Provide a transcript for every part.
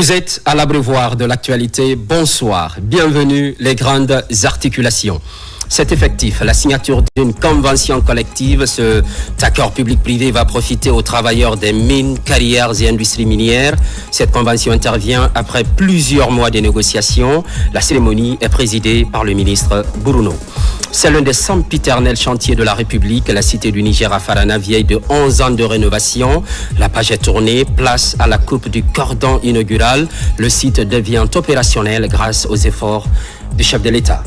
Vous êtes à l'abreuvoir de l'actualité. Bonsoir. Bienvenue les grandes articulations. C'est effectif. La signature d'une convention collective, cet accord public-privé va profiter aux travailleurs des mines, carrières et industries minières. Cette convention intervient après plusieurs mois de négociations. La cérémonie est présidée par le ministre Bruno. C'est l'un des sempiternels chantiers de la République. La cité du Niger à Farana, vieille de 11 ans de rénovation. La page est tournée, place à la coupe du cordon inaugural. Le site devient opérationnel grâce aux efforts du chef de l'État.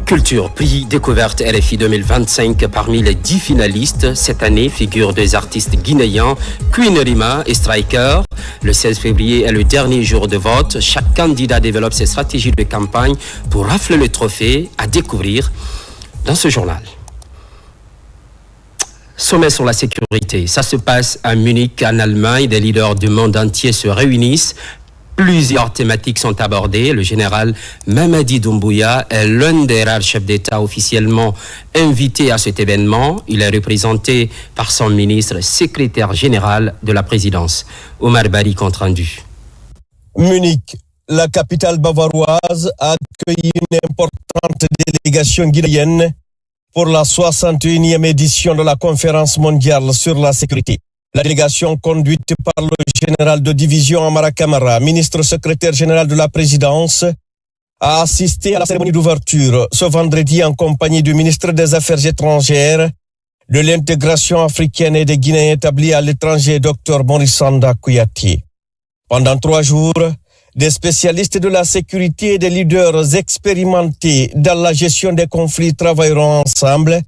Culture, prix découverte RFI 2025 parmi les 10 finalistes. Cette année figurent deux artistes guinéens, Queen Rima et Striker. Le 16 février est le dernier jour de vote. Chaque candidat développe ses stratégies de campagne pour rafler le trophée, à découvrir dans ce journal. Sommet sur la sécurité. Ça se passe à Munich, en Allemagne. Des leaders du monde entier se réunissent. Plusieurs thématiques sont abordées. Le général Mamadi Doumbouya est l'un des rares chefs d'État officiellement invités à cet événement. Il est représenté par son ministre secrétaire général de la présidence. Omar Bari, compte rendu. Munich, la capitale bavaroise, a accueilli une importante délégation guinéenne pour la 61e édition de la conférence mondiale sur la sécurité. La délégation conduite par le général de division Amara Camara, ministre secrétaire général de la présidence, a assisté à la cérémonie d'ouverture ce vendredi en compagnie du ministre des Affaires étrangères, de l'intégration africaine et des Guinéens établis à l'étranger, Dr Morissanda Kouyaté. Pendant 3 jours, des spécialistes de la sécurité et des leaders expérimentés dans la gestion des conflits travailleront ensemble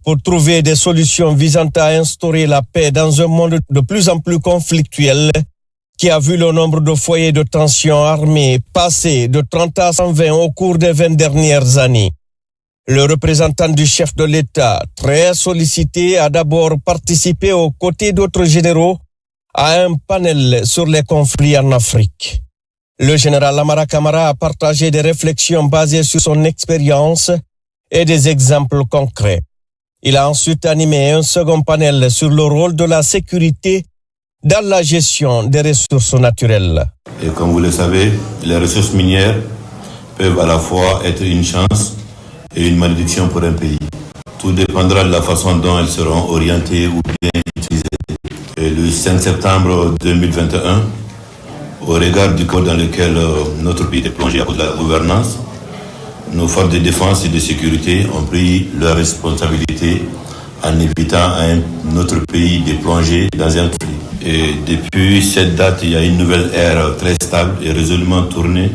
pour trouver des solutions visant à instaurer la paix dans un monde de plus en plus conflictuel qui a vu le nombre de foyers de tension armés passer de 30 à 120 au cours des 20 dernières années. Le représentant du chef de l'État, très sollicité, a d'abord participé aux côtés d'autres généraux à un panel sur les conflits en Afrique. Le général Amara Camara a partagé des réflexions basées sur son expérience et des exemples concrets. Il a ensuite animé un second panel sur le rôle de la sécurité dans la gestion des ressources naturelles. Et comme vous le savez, les ressources minières peuvent à la fois être une chance et une malédiction pour un pays. Tout dépendra de la façon dont elles seront orientées ou bien utilisées. Et le 5 septembre 2021, au regard du cadre dans lequel notre pays est plongé à cause de la gouvernance, nos forces de défense et de sécurité ont pris leurs responsabilités en évitant à notre pays de plonger dans un conflit. Et depuis cette date, il y a une nouvelle ère très stable et résolument tournée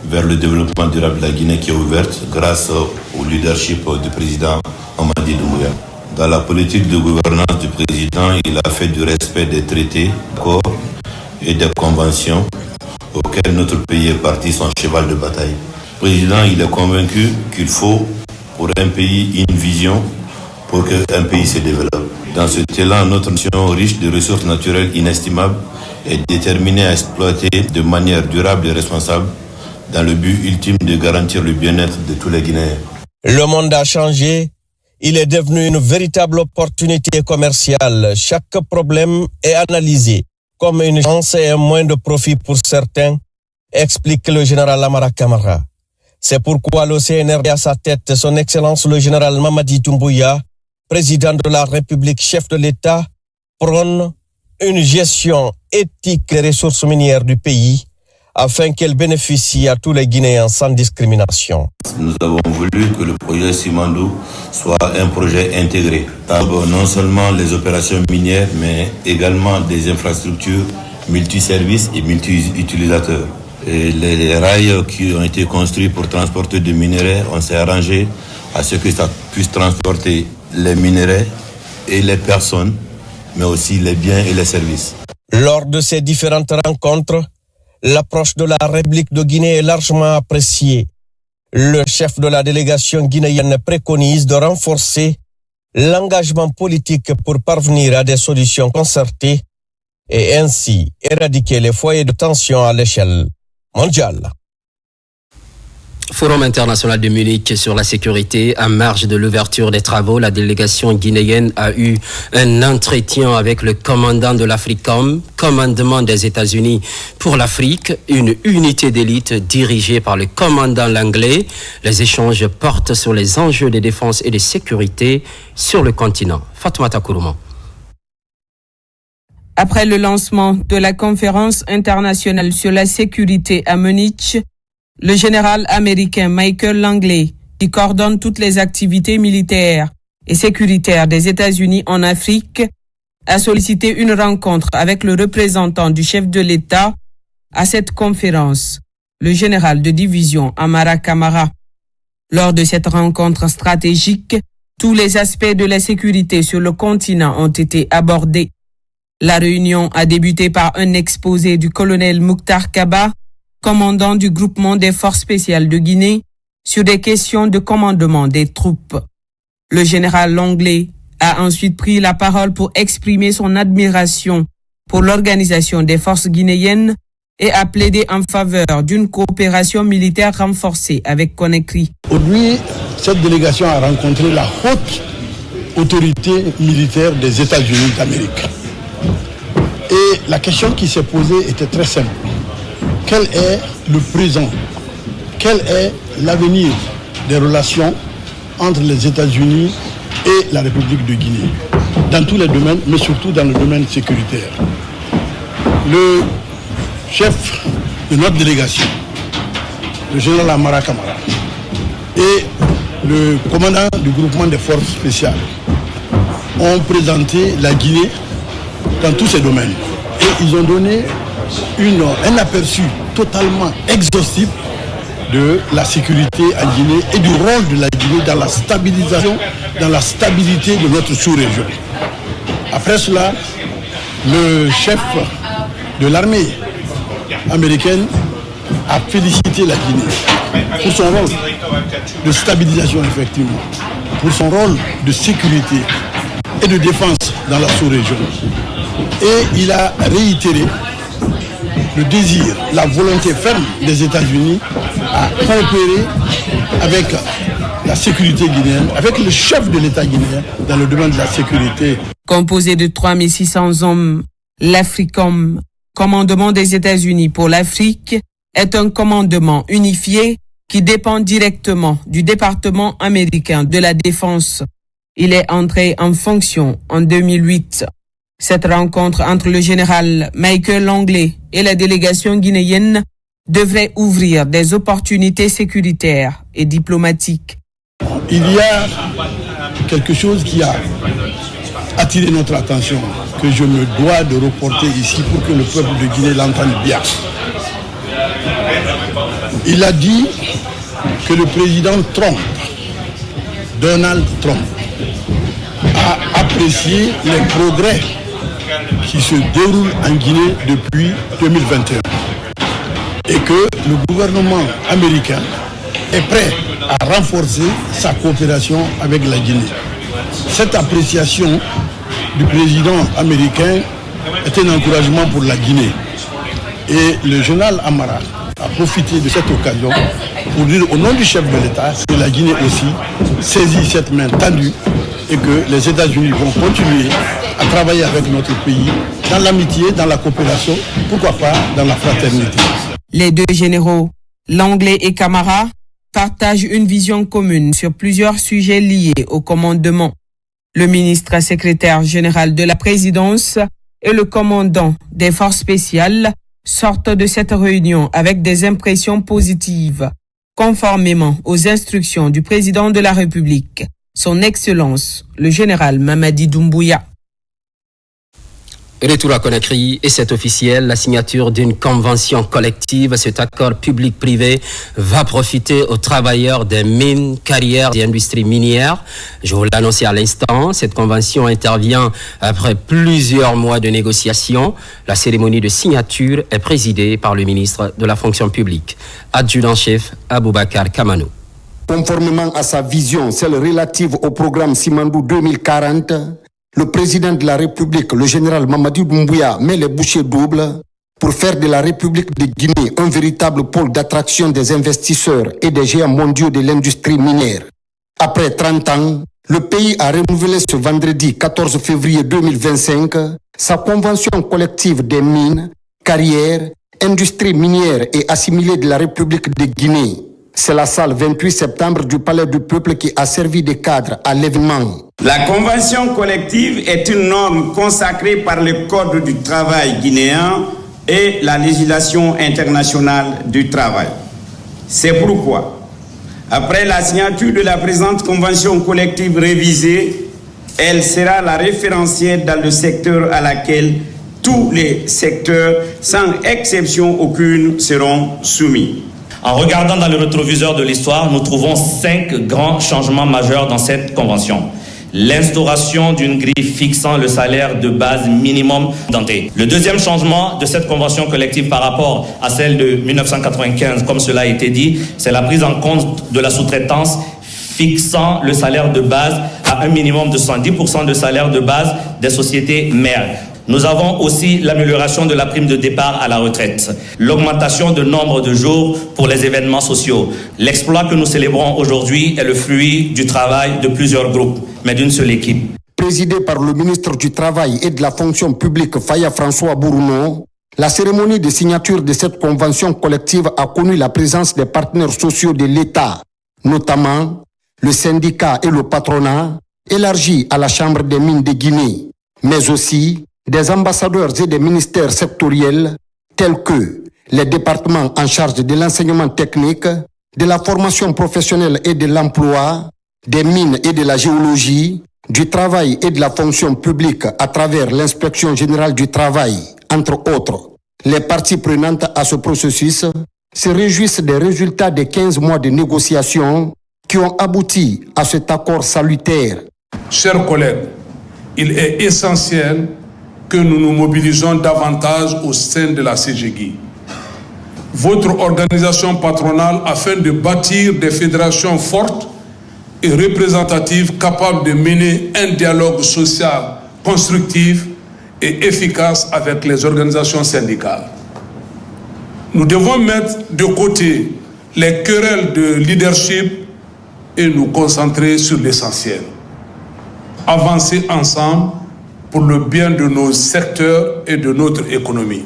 vers le développement durable de la Guinée qui est ouverte grâce au leadership du président Mamadi Doumbouya. Dans la politique de gouvernance du président, il a fait du respect des traités, d'accords et des conventions auxquels notre pays est parti son cheval de bataille. Le président, il est convaincu qu'il faut pour un pays une vision pour qu'un pays se développe. Dans ce élan, notre nation riche de ressources naturelles inestimables est déterminée à exploiter de manière durable et responsable dans le but ultime de garantir le bien-être de tous les Guinéens. Le monde a changé. Il est devenu une véritable opportunité commerciale. Chaque problème est analysé comme une chance et un moyen de profit pour certains, explique le général Amara Camara. C'est pourquoi le CNRD à sa tête, son Excellence le général Mamadi Doumbouya, président de la République, chef de l'État, prône une gestion éthique des ressources minières du pays afin qu'elles bénéficient à tous les Guinéens sans discrimination. Nous avons voulu que le projet Simandou soit un projet intégré. Non seulement les opérations minières, mais également des infrastructures multiservices et multi-utilisateurs. Et les rails qui ont été construits pour transporter des minerais, on s'est arrangé à ce que ça puisse transporter les minerais et les personnes, mais aussi les biens et les services. Lors de ces différentes rencontres, l'approche de la République de Guinée est largement appréciée. Le chef de la délégation guinéenne préconise de renforcer l'engagement politique pour parvenir à des solutions concertées et ainsi éradiquer les foyers de tension à l'échelle mondiale. Forum international de Munich sur la sécurité. En marge de l'ouverture des travaux, la délégation guinéenne a eu un entretien avec le commandant de l'Africom, commandement des États-Unis pour l'Afrique, une unité d'élite dirigée par le commandant Langlais. Les échanges portent sur les enjeux de défense et de sécurité sur le continent. Fatoumata Kourouma. Après le lancement de la conférence internationale sur la sécurité à Munich, le général américain Michael Langley, qui coordonne toutes les activités militaires et sécuritaires des États-Unis en Afrique, a sollicité une rencontre avec le représentant du chef de l'État à cette conférence, le général de division Amara Kamara. Lors de cette rencontre stratégique, tous les aspects de la sécurité sur le continent ont été abordés. La réunion a débuté par un exposé du colonel Mouktar Kaba, commandant du groupement des forces spéciales de Guinée, sur des questions de commandement des troupes. Le général Langley a ensuite pris la parole pour exprimer son admiration pour l'organisation des forces guinéennes et a plaidé en faveur d'une coopération militaire renforcée avec Conakry. Aujourd'hui, cette délégation a rencontré la haute autorité militaire des États-Unis d'Amérique. Et la question qui s'est posée était très simple. Quel est le présent? Quel est l'avenir des relations entre les États-Unis et la République de Guinée? Dans tous les domaines, mais surtout dans le domaine sécuritaire. Le chef de notre délégation, le général Amara Kamara, et le commandant du groupement des forces spéciales ont présenté la Guinée dans tous ces domaines. Et ils ont donné un aperçu totalement exhaustif de la sécurité en Guinée et du rôle de la Guinée dans la stabilisation, dans la stabilité de notre sous-région. Après cela, le chef de l'armée américaine a félicité la Guinée pour son rôle de stabilisation, effectivement, pour son rôle de sécurité et de défense dans la sous-région. Et il a réitéré le désir, la volonté ferme des États-Unis à coopérer avec la sécurité guinéenne, avec le chef de l'État guinéen dans le domaine de la sécurité. Composé de 3600 hommes, l'Africom, commandement des États-Unis pour l'Afrique, est un commandement unifié qui dépend directement du département américain de la Défense. Il est entré en fonction en 2008. Cette rencontre entre le général Michael Langley et la délégation guinéenne devrait ouvrir des opportunités sécuritaires et diplomatiques. Il y a quelque chose qui a attiré notre attention, que je me dois de reporter ici pour que le peuple de Guinée l'entende bien. Il a dit que le président Trump, Donald Trump, a apprécié les progrès qui se déroulent en Guinée depuis 2021 et que le gouvernement américain est prêt à renforcer sa coopération avec la Guinée. Cette appréciation du président américain est un encouragement pour la Guinée. Et le général Amara a profité de cette occasion pour dire au nom du chef de l'État que la Guinée aussi saisit cette main tendue et que les États-Unis vont continuer à travailler avec notre pays dans l'amitié, dans la coopération, pourquoi pas dans la fraternité. Les deux généraux, Langley et Kamara, partagent une vision commune sur plusieurs sujets liés au commandement. Le ministre secrétaire général de la présidence et le commandant des forces spéciales sortent de cette réunion avec des impressions positives, conformément aux instructions du président de la République, son Excellence, le général Mamadi Doumbouya. Retour à Conakry, et c'est officiel, la signature d'une convention collective. Cet accord public-privé va profiter aux travailleurs des mines, carrières et industries minières. Je vous l'annonçais à l'instant, cette convention intervient après plusieurs mois de négociations. La cérémonie de signature est présidée par le ministre de la fonction publique, adjudant-chef Aboubakar Kamanou. Conformément à sa vision, celle relative au programme Simandou 2040, le président de la République, le général Mamadi Doumbouya, met les bouchées doubles pour faire de la République de Guinée un véritable pôle d'attraction des investisseurs et des géants mondiaux de l'industrie minière. Après 30 ans, le pays a renouvelé ce vendredi 14 février 2025 sa convention collective des mines, carrières, industries minières et assimilées de la République de Guinée. C'est la salle 28 septembre du Palais du Peuple qui a servi de cadre à l'événement. La convention collective est une norme consacrée par le Code du travail guinéen et la législation internationale du travail. C'est pourquoi, après la signature de la présente convention collective révisée, elle sera la référentielle dans le secteur à laquelle tous les secteurs, sans exception aucune, seront soumis. En regardant dans le rétroviseur de l'histoire, nous trouvons 5 grands changements majeurs dans cette convention. L'instauration d'une grille fixant le salaire de base minimum denté. Le deuxième changement de cette convention collective par rapport à celle de 1995, comme cela a été dit, c'est la prise en compte de la sous-traitance fixant le salaire de base à un minimum de 110% de salaire de base des sociétés mères. Nous avons aussi l'amélioration de la prime de départ à la retraite, l'augmentation du nombre de jours pour les événements sociaux. L'exploit que nous célébrons aujourd'hui est le fruit du travail de plusieurs groupes, mais d'une seule équipe. Présidée par le ministre du Travail et de la Fonction publique Faya François Bournou, la cérémonie de signature de cette convention collective a connu la présence des partenaires sociaux de l'État, notamment le syndicat et le patronat, élargi à la Chambre des mines de Guinée, mais aussi des ambassadeurs et des ministères sectoriels tels que les départements en charge de l'enseignement technique, de la formation professionnelle et de l'emploi, des mines et de la géologie, du travail et de la fonction publique à travers l'inspection générale du travail, entre autres. Les parties prenantes à ce processus se réjouissent des résultats des 15 mois de négociations qui ont abouti à cet accord salutaire. Chers collègues, il est essentiel que nous nous mobilisons davantage au sein de la CGGI. Votre organisation patronale afin de bâtir des fédérations fortes et représentatives capables de mener un dialogue social constructif et efficace avec les organisations syndicales. Nous devons mettre de côté les querelles de leadership et nous concentrer sur l'essentiel. Avancer ensemble pour le bien de nos secteurs et de notre économie.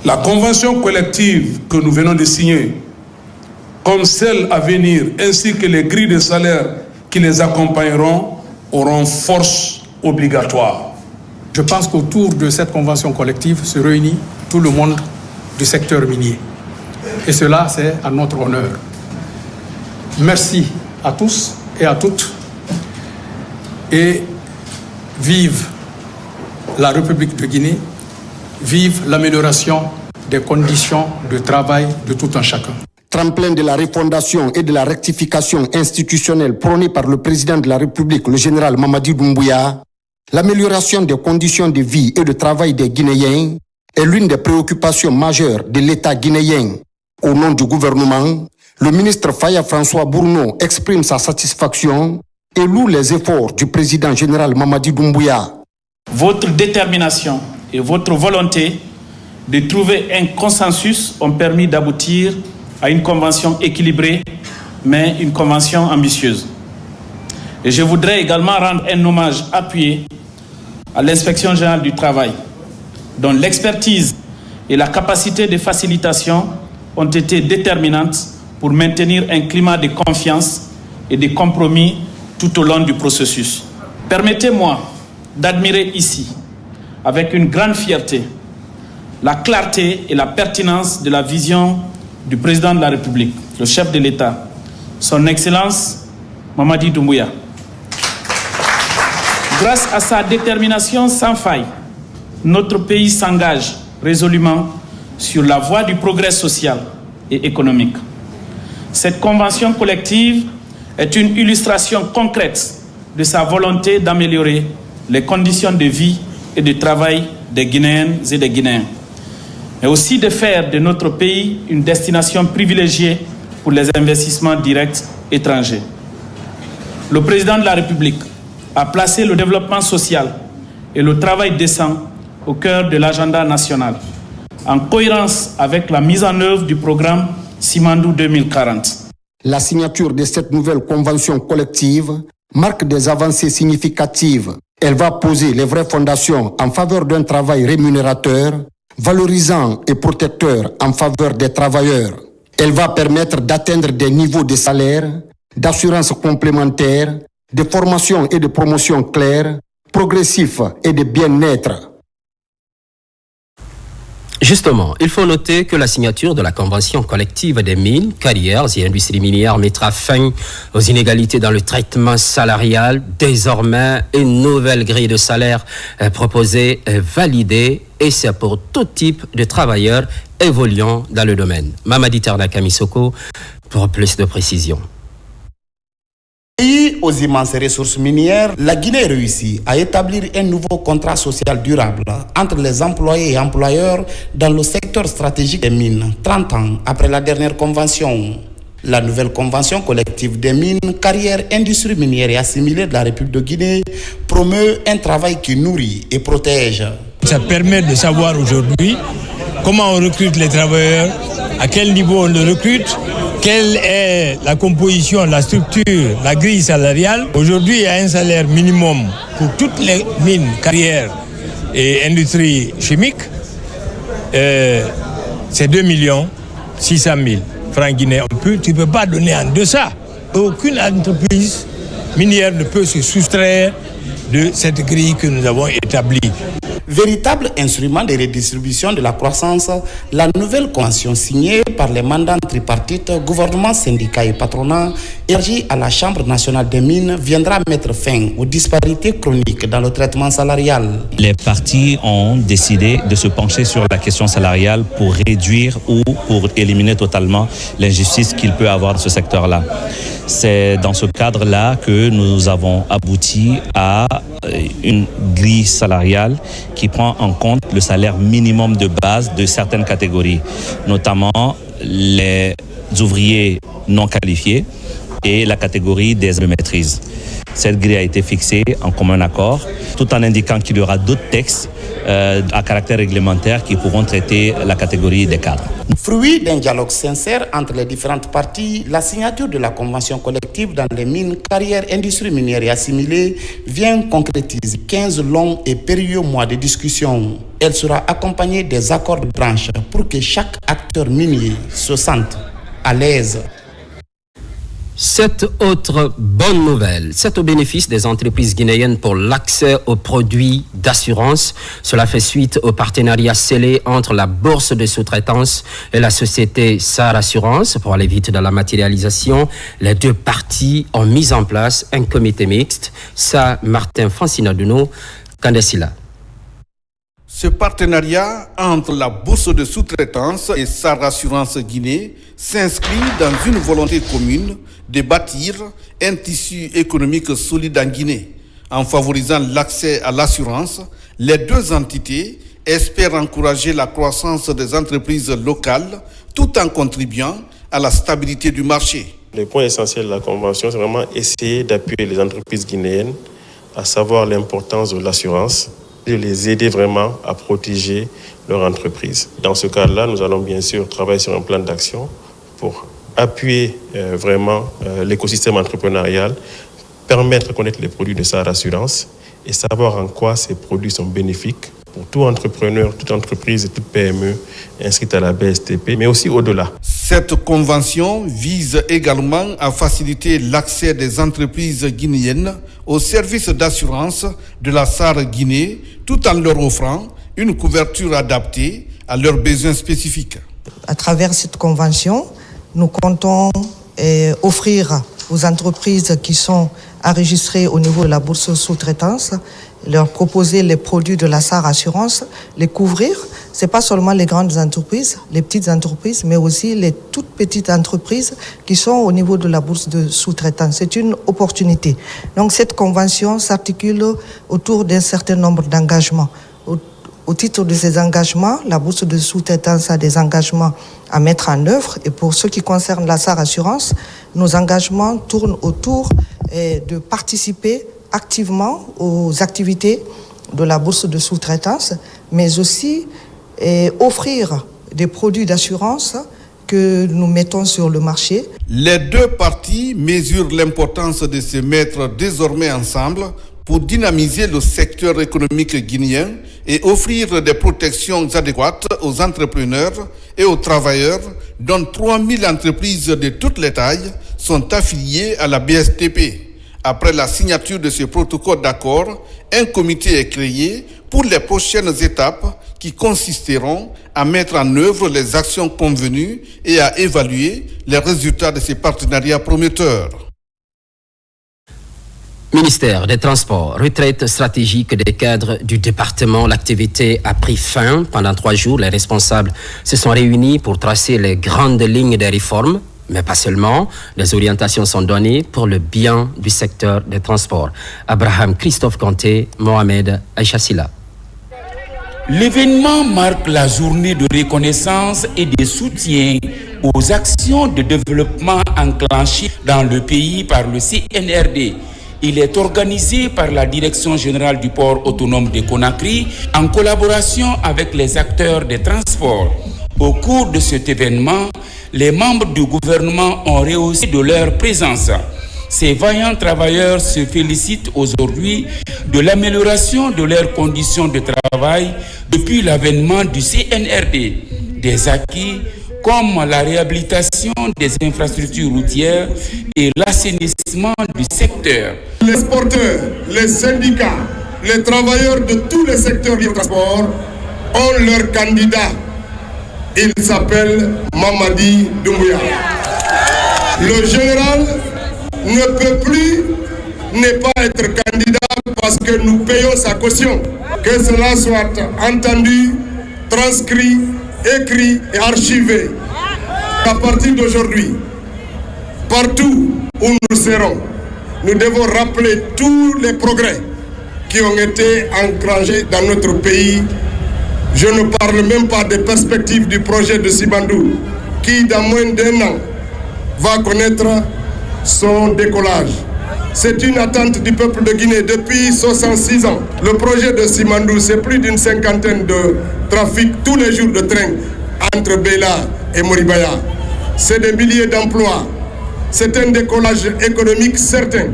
La convention collective que nous venons de signer, comme celle à venir, ainsi que les grilles de salaire qui les accompagneront, auront force obligatoire. Je pense qu'autour de cette convention collective se réunit tout le monde du secteur minier. Et cela, c'est à notre honneur. Merci à tous et à toutes. Et vive la République de Guinée, vive l'amélioration des conditions de travail de tout un chacun. Tremplin de la refondation et de la rectification institutionnelle prônée par le président de la République, le général Mamadi Doumbouya, l'amélioration des conditions de vie et de travail des Guinéens est l'une des préoccupations majeures de l'État guinéen. Au nom du gouvernement, le ministre Faya François Bournou exprime sa satisfaction et loue les efforts du président général Mamadi Doumbouya. Votre détermination et votre volonté de trouver un consensus ont permis d'aboutir à une convention équilibrée, mais une convention ambitieuse. Et je voudrais également rendre un hommage appuyé à l'Inspection générale du travail, dont l'expertise et la capacité de facilitation ont été déterminantes pour maintenir un climat de confiance et de compromis tout au long du processus. Permettez-moi d'admirer ici, avec une grande fierté, la clarté et la pertinence de la vision du président de la République, le chef de l'État, son Excellence Mamadi Doumbouya. Grâce à sa détermination sans faille, notre pays s'engage résolument sur la voie du progrès social et économique. Cette convention collective est une illustration concrète de sa volonté d'améliorer les conditions de vie et de travail des Guinéennes et des Guinéens, mais aussi de faire de notre pays une destination privilégiée pour les investissements directs étrangers. Le président de la République a placé le développement social et le travail décent au cœur de l'agenda national. en cohérence avec la mise en œuvre du programme Simandou 2040. La signature de cette nouvelle convention collective marque des avancées significatives. Elle va poser les vraies fondations en faveur d'un travail rémunérateur, valorisant et protecteur en faveur des travailleurs. Elle va permettre d'atteindre des niveaux de salaire, d'assurance complémentaire, de formation et de promotion clairs, progressifs et de bien-être. Justement, il faut noter que la signature de la convention collective des mines, carrières et industries minières mettra fin aux inégalités dans le traitement salarial. Désormais, une nouvelle grille de salaire est proposée et validée, et c'est pour tout type de travailleurs évoluant dans le domaine. Mamadi Ternaka Misoko pour plus de précisions. Pays aux immenses ressources minières, la Guinée réussit à établir un nouveau contrat social durable entre les employés et employeurs dans le secteur stratégique des mines, 30 ans après la dernière convention. La nouvelle convention collective des mines, carrières, industries minières et assimilées de la République de Guinée promeut un travail qui nourrit et protège. Ça permet de savoir aujourd'hui comment on recrute les travailleurs, à quel niveau on les recrute, quelle est la composition, la structure, la grille salariale. Aujourd'hui, il y a un salaire minimum pour toutes les mines, carrières et industries chimiques. C'est 2 600 000 francs guinéens. Tu ne peux pas donner en deçà. Aucune entreprise minière ne peut se soustraire de cette grille que nous avons établie. Véritable instrument de redistribution de la croissance, la nouvelle convention signée par les mandats tripartites, gouvernement, syndicats et patronat, élargie à la Chambre nationale des mines, viendra mettre fin aux disparités chroniques dans le traitement salarial. Les partis ont décidé de se pencher sur la question salariale pour réduire ou pour éliminer totalement l'injustice qu'il peut avoir dans ce secteur-là. C'est dans ce cadre-là que nous avons abouti à une grille salariale qui prend en compte le salaire minimum de base de certaines catégories, notamment les ouvriers non qualifiés et la catégorie des maîtrises. Cette grille a été fixée en commun accord, tout en indiquant qu'il y aura d'autres textes à caractère réglementaire qui pourront traiter la catégorie des cadres. Fruit d'un dialogue sincère entre les différentes parties, la signature de la convention collective dans les mines, carrières, industries minières et assimilées vient concrétiser 15 longs et périlleux mois de discussion. Elle sera accompagnée des accords de branche pour que chaque acteur minier se sente à l'aise. Cette autre bonne nouvelle, c'est au bénéfice des entreprises guinéennes pour l'accès aux produits d'assurance. Cela fait suite au partenariat scellé entre la bourse de sous-traitance et la société SAR Assurance. Pour aller vite dans la matérialisation, les deux parties ont mis en place un comité mixte. Ça, Martin Francinaduno, Kandesila. Ce partenariat entre la bourse de sous-traitance et SAR Assurance Guinée s'inscrit dans une volonté commune de bâtir un tissu économique solide en Guinée. En favorisant l'accès à l'assurance, les deux entités espèrent encourager la croissance des entreprises locales tout en contribuant à la stabilité du marché. Le point essentiel de la convention, c'est vraiment essayer d'appuyer les entreprises guinéennes à savoir l'importance de l'assurance, de les aider vraiment à protéger leur entreprise. Dans ce cadre-là, nous allons bien sûr travailler sur un plan d'action pour appuyer vraiment l'écosystème entrepreneurial, permettre de connaître les produits de SAR Assurance et savoir en quoi ces produits sont bénéfiques pour tout entrepreneur, toute entreprise et toute PME inscrite à la BSTP, mais aussi au-delà. Cette convention vise également à faciliter l'accès des entreprises guinéennes aux services d'assurance de la SAR Guinée, tout en leur offrant une couverture adaptée à leurs besoins spécifiques. À travers cette convention, nous comptons offrir aux entreprises qui sont enregistrées au niveau de la bourse sous-traitance, leur proposer les produits de la SAR Assurance, les couvrir. Ce n'est pas seulement les grandes entreprises, les petites entreprises, mais aussi les toutes petites entreprises qui sont au niveau de la bourse de sous-traitance. C'est une opportunité. Donc cette convention s'articule autour d'un certain nombre d'engagements. Au titre de ces engagements, la bourse de sous-traitance a des engagements à mettre en œuvre. Et pour ce qui concerne la SAR Assurance, nos engagements tournent autour de participer activement aux activités de la bourse de sous-traitance, mais aussi offrir des produits d'assurance que nous mettons sur le marché. Les deux parties mesurent l'importance de se mettre désormais ensemble pour dynamiser le secteur économique guinéen et offrir des protections adéquates aux entrepreneurs et aux travailleurs, dont 3000 entreprises de toutes les tailles sont affiliées à la BSTP. Après la signature de ce protocole d'accord, un comité est créé pour les prochaines étapes qui consisteront à mettre en œuvre les actions convenues et à évaluer les résultats de ces partenariats prometteurs. Ministère des Transports, retraite stratégique des cadres du département. L'activité a pris fin. Pendant 3 jours, les responsables se sont réunis pour tracer les grandes lignes des réformes. Mais pas seulement, des orientations sont données pour le bien du secteur des transports. Abraham Christophe Kanté, Mohamed Aïchassila. L'événement marque la journée de reconnaissance et de soutien aux actions de développement enclenchées dans le pays par le CNRD. Il est organisé par la Direction générale du port autonome de Conakry en collaboration avec les acteurs des transports. Au cours de cet événement, les membres du gouvernement ont rehaussé de leur présence. Ces vaillants travailleurs se félicitent aujourd'hui de l'amélioration de leurs conditions de travail depuis l'avènement du CNRD. Des acquis comme la réhabilitation des infrastructures routières et l'assainissement du secteur. Les porteurs, les syndicats, les travailleurs de tous les secteurs du transport ont leur candidat. Il s'appelle Mamadi Doumbouya. Le général ne peut plus ne pas être candidat parce que nous payons sa caution. Que cela soit entendu, transcrit, écrit et archivé. À partir d'aujourd'hui, partout où nous serons, nous devons rappeler tous les progrès qui ont été enclenchés dans notre pays. Je ne parle même pas des perspectives du projet de Simandou, qui dans moins d'1 an va connaître son décollage. C'est une attente du peuple de Guinée depuis 66 ans. Le projet de Simandou, c'est plus d'une 50aine de trafics tous les jours de train entre Bela et Moribaya. C'est des milliers d'emplois. C'est un décollage économique certain.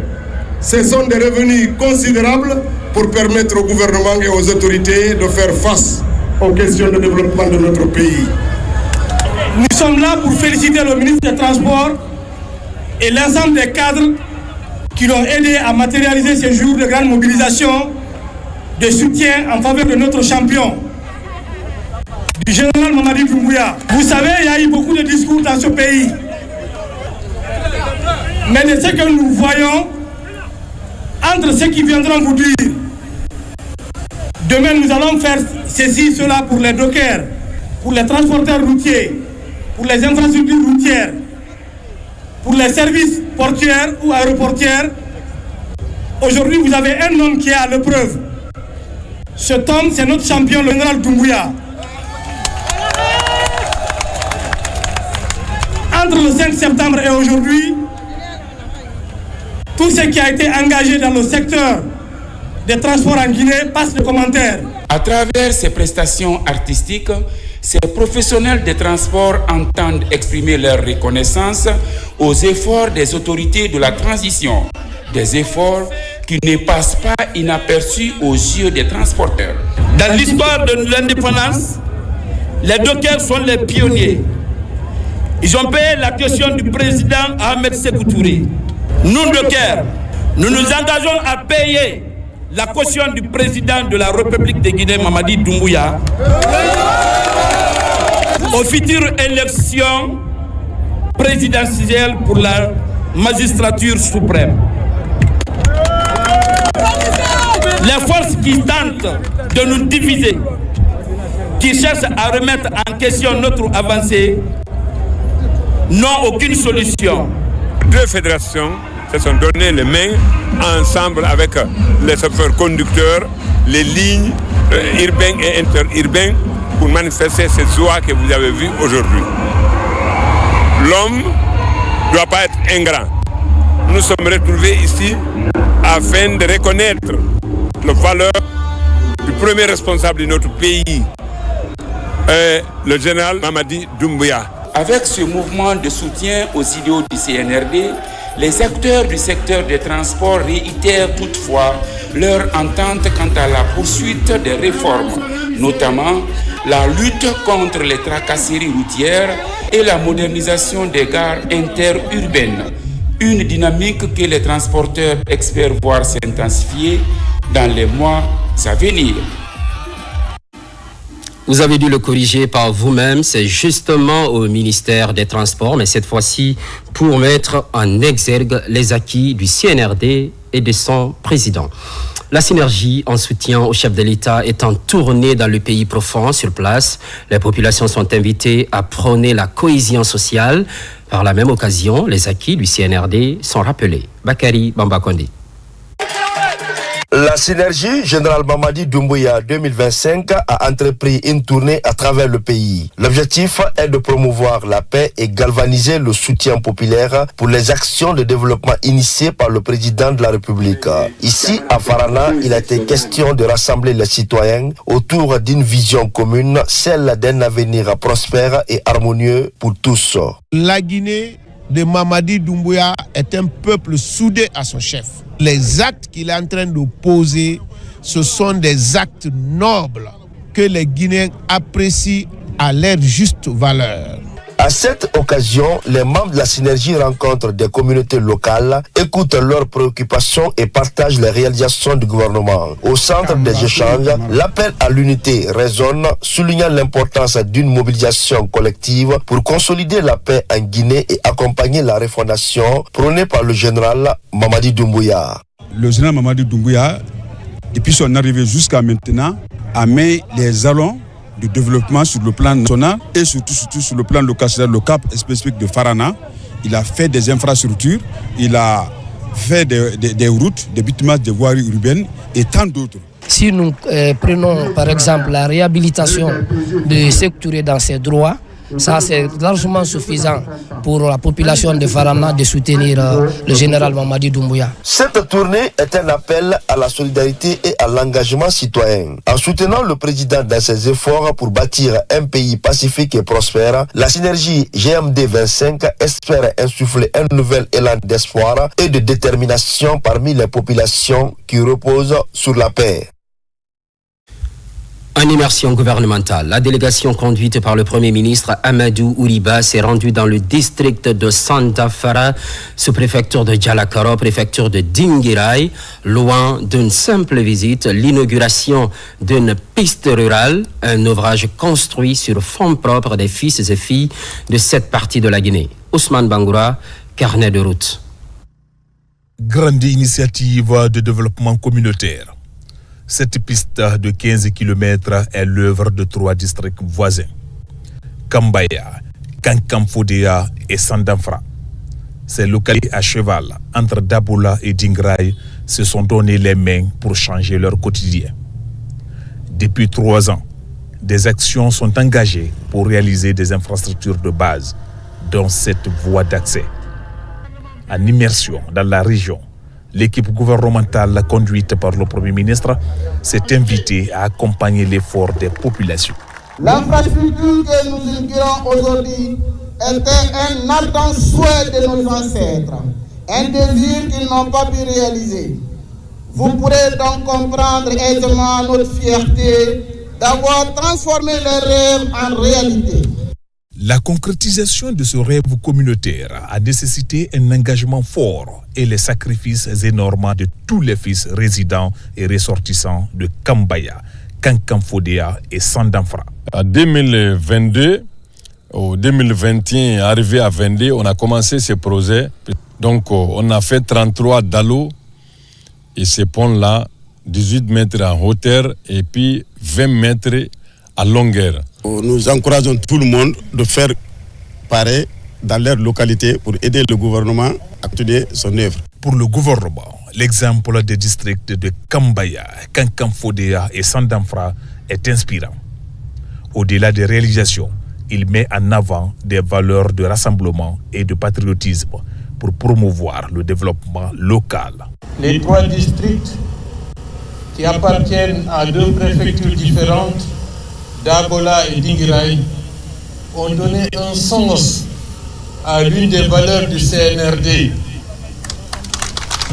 Ce sont des revenus considérables pour permettre au gouvernement et aux autorités de faire face aux questions de développement de notre pays. Nous sommes là pour féliciter le ministre des Transports et l'ensemble des cadres qui l'ont aidé à matérialiser ces jours de grande mobilisation de soutien en faveur de notre champion, du général Mamadi Doumbouya. Vous savez, il y a eu beaucoup de discours dans ce pays. Mais de ce que nous voyons, entre ceux qui viendront vous dire, demain nous allons faire ceci, cela pour les dockers, pour les transporteurs routiers, pour les infrastructures routières, pour les services portuaires ou aéroportuaires. Aujourd'hui, vous avez un homme qui est à l'épreuve. Cet homme, c'est notre champion, le général Doumbouya. Entre le 5 septembre et aujourd'hui, tout ce qui a été engagé dans le secteur des transports en Guinée passe de commentaires. À travers ces prestations artistiques, ces professionnels des transports entendent exprimer leur reconnaissance aux efforts des autorités de la transition, des efforts qui ne passent pas inaperçus aux yeux des transporteurs. Dans l'histoire de l'indépendance, les dockers sont les pionniers. Ils ont payé la question du président Ahmed Sékou Touré. Nous, dockers, nous nous engageons à payer la caution du président de la République de Guinée, Mamadi Doumbouya, aux futures élections présidentielles pour la magistrature suprême. Les forces qui tentent de nous diviser, qui cherchent à remettre en question notre avancée, n'ont aucune solution. Deux fédérations se sont donné les mains ensemble avec les chauffeurs conducteurs, les lignes urbaines et interurbaines pour manifester cette joie que vous avez vue aujourd'hui. L'homme ne doit pas être ingrat. Nous sommes retrouvés ici afin de reconnaître la valeur du premier responsable de notre pays, le général Mamadi Doumbouya. Avec ce mouvement de soutien aux idéaux du CNRD, les acteurs du secteur des transports réitèrent toutefois leur entente quant à la poursuite des réformes, notamment la lutte contre les tracasseries routières et la modernisation des gares interurbaines. Une dynamique que les transporteurs espèrent voir s'intensifier dans les mois à venir. Vous avez dû le corriger par vous-même, c'est justement au ministère des Transports, mais cette fois-ci pour mettre en exergue les acquis du CNRD et de son président. La synergie en soutien au chef de l'État étant tournée dans le pays profond sur place, les populations sont invitées à prôner la cohésion sociale. Par la même occasion, les acquis du CNRD sont rappelés. Bakary Bambakonde. La synergie Général Mamadi Doumbouya 2025 a entrepris une tournée à travers le pays. L'objectif est de promouvoir la paix et galvaniser le soutien populaire pour les actions de développement initiées par le président de la République. Ici, à Farana, il a été question de rassembler les citoyens autour d'une vision commune, celle d'un avenir prospère et harmonieux pour tous. La Guinée de Mamadi Doumbouya est un peuple soudé à son chef. Les actes qu'il est en train de poser, ce sont des actes nobles que les Guinéens apprécient à leur juste valeur. À cette occasion, les membres de la synergie rencontrent des communautés locales, écoutent leurs préoccupations et partagent les réalisations du gouvernement. Au centre des échanges, l'appel à l'unité résonne, soulignant l'importance d'une mobilisation collective pour consolider la paix en Guinée et accompagner la refondation prônée par le général Mamadi Doumbouya. Le général Mamadi Doumbouya, depuis son arrivée jusqu'à maintenant, a mis les jalons de développement sur le plan national et surtout sur le plan local, c'est-à-dire le cap spécifique de Farana. Il a fait des infrastructures, il a fait des routes, des bitumages, des voiries urbaines et tant d'autres. Si nous prenons par exemple la réhabilitation de secteurs dans ses droits, ça c'est largement suffisant pour la population de Farana de soutenir le général Mamadi Doumbouya. Cette tournée est un appel à la solidarité et à l'engagement citoyen. En soutenant le président dans ses efforts pour bâtir un pays pacifique et prospère, la synergie GMD 25 espère insuffler un nouvel élan d'espoir et de détermination parmi les populations qui reposent sur la paix. En immersion gouvernementale, la délégation conduite par le Premier ministre Amadou Ouriba s'est rendue dans le district de Sandafara, sous-préfecture de Djalakaro, préfecture de Dinguiraï, loin d'une simple visite, l'inauguration d'une piste rurale, un ouvrage construit sur fonds propres des fils et filles de cette partie de la Guinée. Ousmane Bangoura, carnet de route. Grande initiative de développement communautaire. Cette piste de 15 km est l'œuvre de 3 districts voisins, Kambaya, Kankamfodea et Sandafra. Ces localités à cheval entre Daboula et Dingraï se sont donné les mains pour changer leur quotidien. Depuis 3 ans, des actions sont engagées pour réaliser des infrastructures de base dans cette voie d'accès. En immersion dans la région, l'équipe gouvernementale conduite par le Premier ministre s'est invitée à accompagner l'effort des populations. L'infrastructure que nous inaugurons aujourd'hui était un ardent souhait de nos ancêtres, un désir qu'ils n'ont pas pu réaliser. Vous pourrez donc comprendre aisément notre fierté d'avoir transformé les rêves en réalité. La concrétisation de ce rêve communautaire a nécessité un engagement fort et les sacrifices énormes de tous les fils résidents et ressortissants de Kambaya, Kankamfodea et Sandafra. En 2022, au 2021, arrivé à 22, on a commencé ce projet. Donc, on a fait 33 dallos et ces ponts-là, 18 mètres en hauteur et puis 20 mètres à longueur. Nous encourageons tout le monde de faire pareil dans leur localité pour aider le gouvernement à continuer son œuvre. Pour le gouvernement, l'exemple des districts de Kambaya, Kankamfodea et Sandafra est inspirant. Au-delà des réalisations, il met en avant des valeurs de rassemblement et de patriotisme pour promouvoir le développement local. Les 3 districts qui appartiennent à 2 préfectures différentes d'Abola et d'Ingirai ont donné un sens à l'une des valeurs du CNRD,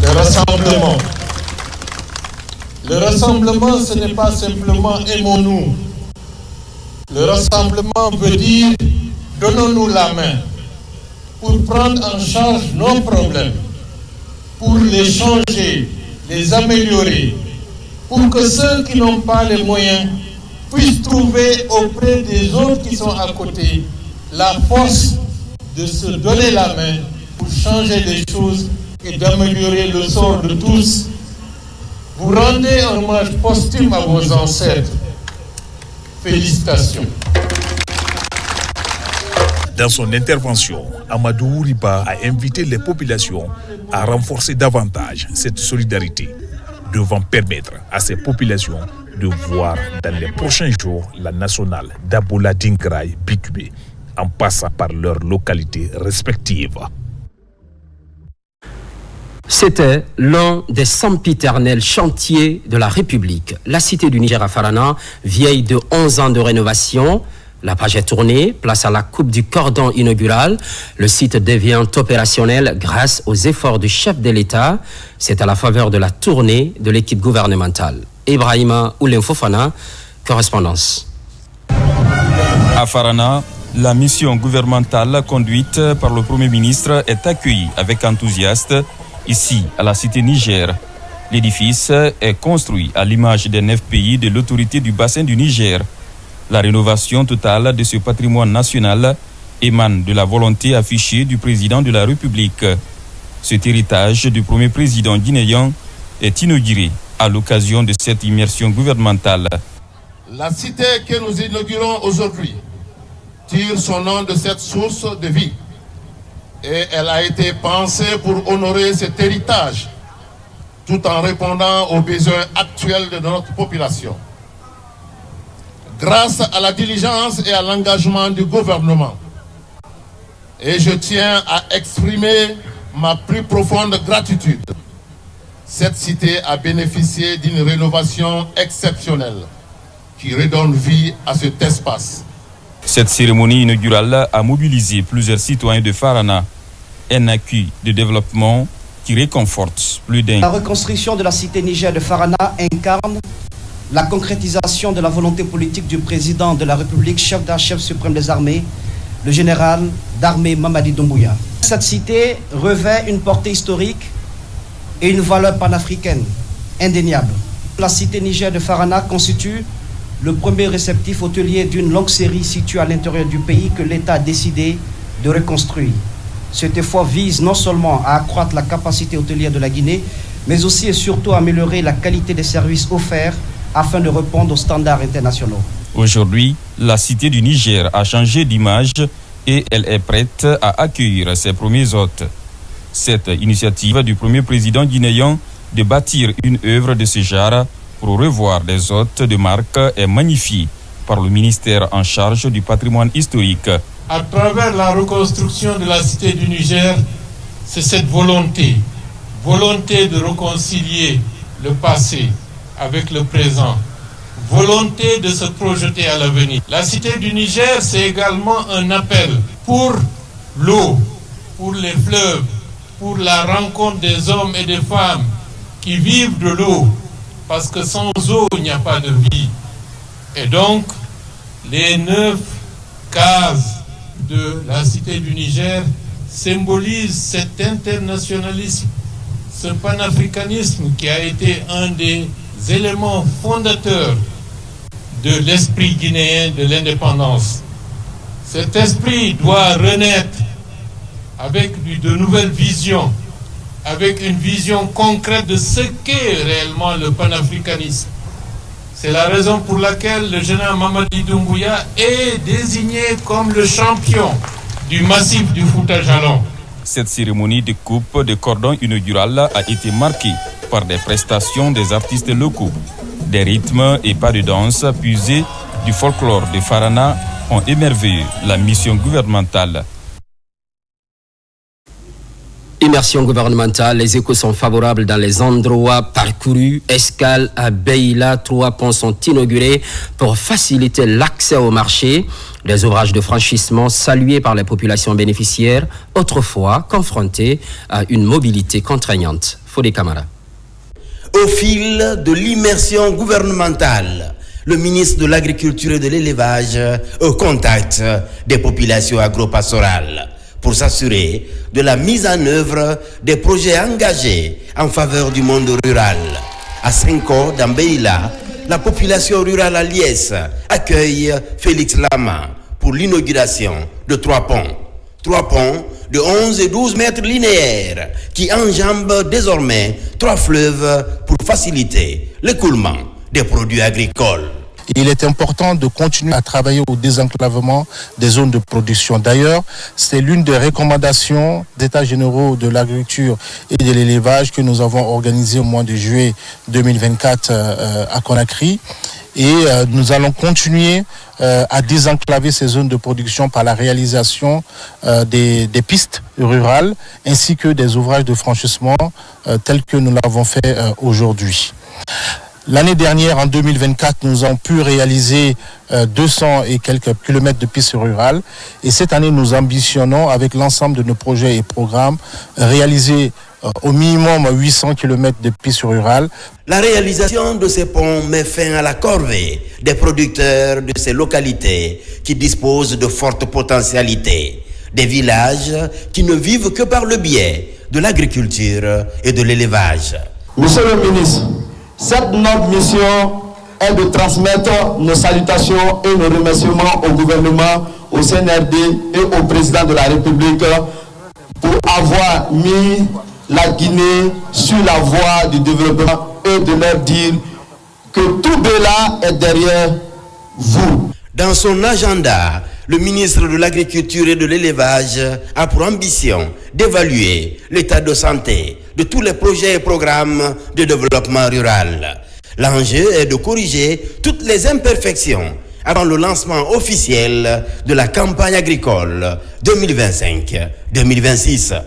le rassemblement. Le rassemblement, ce n'est pas simplement aimons-nous. Le rassemblement veut dire donnons-nous la main pour prendre en charge nos problèmes, pour les changer, les améliorer, pour que ceux qui n'ont pas les moyens puissent trouver auprès des autres qui sont à côté la force de se donner la main pour changer les choses et d'améliorer le sort de tous. Vous rendez un hommage posthume à vos ancêtres. Félicitations. Dans son intervention, Amadou Ouriba a invité les populations à renforcer davantage cette solidarité, devant permettre à ces populations de voir dans les prochains jours la nationale d'Abola d'Ingirai Bikubé, en passant par leurs localités respectives. C'était l'un des sempiternels chantiers de la République. La cité du Niger à Farana, vieille de 11 ans de rénovation. La page est tournée, place à la coupe du cordon inaugural. Le site devient opérationnel grâce aux efforts du chef de l'État. C'est à la faveur de la tournée de l'équipe gouvernementale. Ibrahima Oulem Fofana, correspondance. À Farana, la mission gouvernementale conduite par le Premier ministre est accueillie avec enthousiasme ici à la cité Niger. L'édifice est construit à l'image des 9 pays de l'autorité du bassin du Niger. La rénovation totale de ce patrimoine national émane de la volonté affichée du président de la République. Cet héritage du premier président guinéen est inauguré à l'occasion de cette immersion gouvernementale. La cité que nous inaugurons aujourd'hui tire son nom de cette source de vie et elle a été pensée pour honorer cet héritage tout en répondant aux besoins actuels de notre population. Grâce à la diligence et à l'engagement du gouvernement. Et je tiens à exprimer ma plus profonde gratitude. Cette cité a bénéficié d'une rénovation exceptionnelle qui redonne vie à cet espace. Cette cérémonie inaugurale a mobilisé plusieurs citoyens de Farana, un accueil de développement qui réconforte plus d'un. La reconstruction de la cité Niger de Farana incarne la concrétisation de la volonté politique du président de la République, chef suprême des armées, le général d'armée Mamadi Doumbouya. Cette cité revêt une portée historique et une valeur panafricaine indéniable. La cité Niger de Farana constitue le premier réceptif hôtelier d'une longue série située à l'intérieur du pays que l'État a décidé de reconstruire. Cet effort vise non seulement à accroître la capacité hôtelière de la Guinée, mais aussi et surtout à améliorer la qualité des services offerts afin de répondre aux standards internationaux. Aujourd'hui, la cité du Niger a changé d'image et elle est prête à accueillir ses premiers hôtes. Cette initiative du premier président guinéen de bâtir une œuvre de ce genre pour revoir des hôtes de marque est magnifiée par le ministère en charge du patrimoine historique. À travers la reconstruction de la cité du Niger, c'est cette volonté de réconcilier le passé avec le présent, volonté de se projeter à l'avenir. La cité du Niger, c'est également un appel pour l'eau, pour les fleuves, pour la rencontre des hommes et des femmes qui vivent de l'eau, parce que sans eau, il n'y a pas de vie. Et donc, les 9 cases de la cité du Niger symbolisent cet internationalisme, ce panafricanisme qui a été un des éléments fondateurs de l'esprit guinéen de l'indépendance. Cet esprit doit renaître avec de nouvelles visions, avec une vision concrète de ce qu'est réellement le panafricanisme. C'est la raison pour laquelle le général Mamadi Doumbouya est désigné comme le champion du massif du Fouta Jalon. Cette cérémonie de coupe de cordon inaugural a été marquée par des prestations des artistes locaux. Des rythmes et pas de danse puisés du folklore de Farana ont émerveillé la mission gouvernementale. Immersion gouvernementale, les échos sont favorables dans les endroits parcourus. Escale à Beila, 3 ponts sont inaugurés pour faciliter l'accès au marché. Des ouvrages de franchissement salués par les populations bénéficiaires, autrefois confrontées à une mobilité contraignante. Fodé Camara. Au fil de l'immersion gouvernementale, le ministre de l'Agriculture et de l'Élevage au contact des populations agropastorales pour s'assurer de la mise en œuvre des projets engagés en faveur du monde rural. À Senko, dans Beila, la population rurale à Liès accueille Félix Lama pour l'inauguration de 3 ponts. 3 ponts de 11 et 12 mètres linéaires qui enjambent désormais 3 fleuves pour faciliter l'écoulement des produits agricoles. Il est important de continuer à travailler au désenclavement des zones de production. D'ailleurs, c'est l'une des recommandations d'États généraux de l'agriculture et de l'élevage que nous avons organisé au mois de juillet 2024 à Conakry. Et nous allons continuer à désenclaver ces zones de production par la réalisation des pistes rurales ainsi que des ouvrages de franchissement tels que nous l'avons fait aujourd'hui. L'année dernière, en 2024, nous avons pu réaliser 200 et quelques kilomètres de pistes rurales. Et cette année, nous ambitionnons, avec l'ensemble de nos projets et programmes, réaliser au minimum 800 kilomètres de pistes rurales. La réalisation de ces ponts met fin à la corvée des producteurs de ces localités qui disposent de fortes potentialités. Des villages qui ne vivent que par le biais de l'agriculture et de l'élevage. Monsieur le ministre, cette notre mission est de transmettre nos salutations et nos remerciements au gouvernement, au CNRD et au président de la République pour avoir mis la Guinée sur la voie du développement et de leur dire que tout Béla est derrière vous. Dans son agenda, le ministre de l'Agriculture et de l'Élevage a pour ambition d'évaluer l'état de santé de tous les projets et programmes de développement rural. L'enjeu est de corriger toutes les imperfections avant le lancement officiel de la campagne agricole 2025-2026.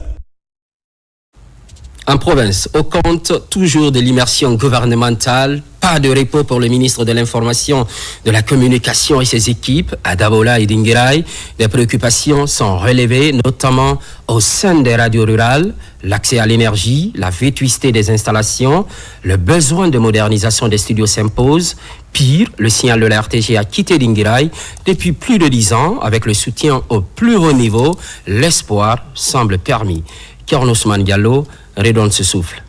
En province, au compte toujours de l'immersion gouvernementale, pas de repos pour le ministre de l'Information, de la Communication et ses équipes, à Dabola et Dinguiraye. Des préoccupations sont relevées, notamment au sein des radios rurales, l'accès à l'énergie, la vétusté des installations, le besoin de modernisation des studios s'impose. Pire, le signal de la RTG a quitté Dinguiraye depuis plus de 10 ans, avec le soutien au plus haut niveau. L'espoir semble permis. Kernosman Diallo redonne ce souffle.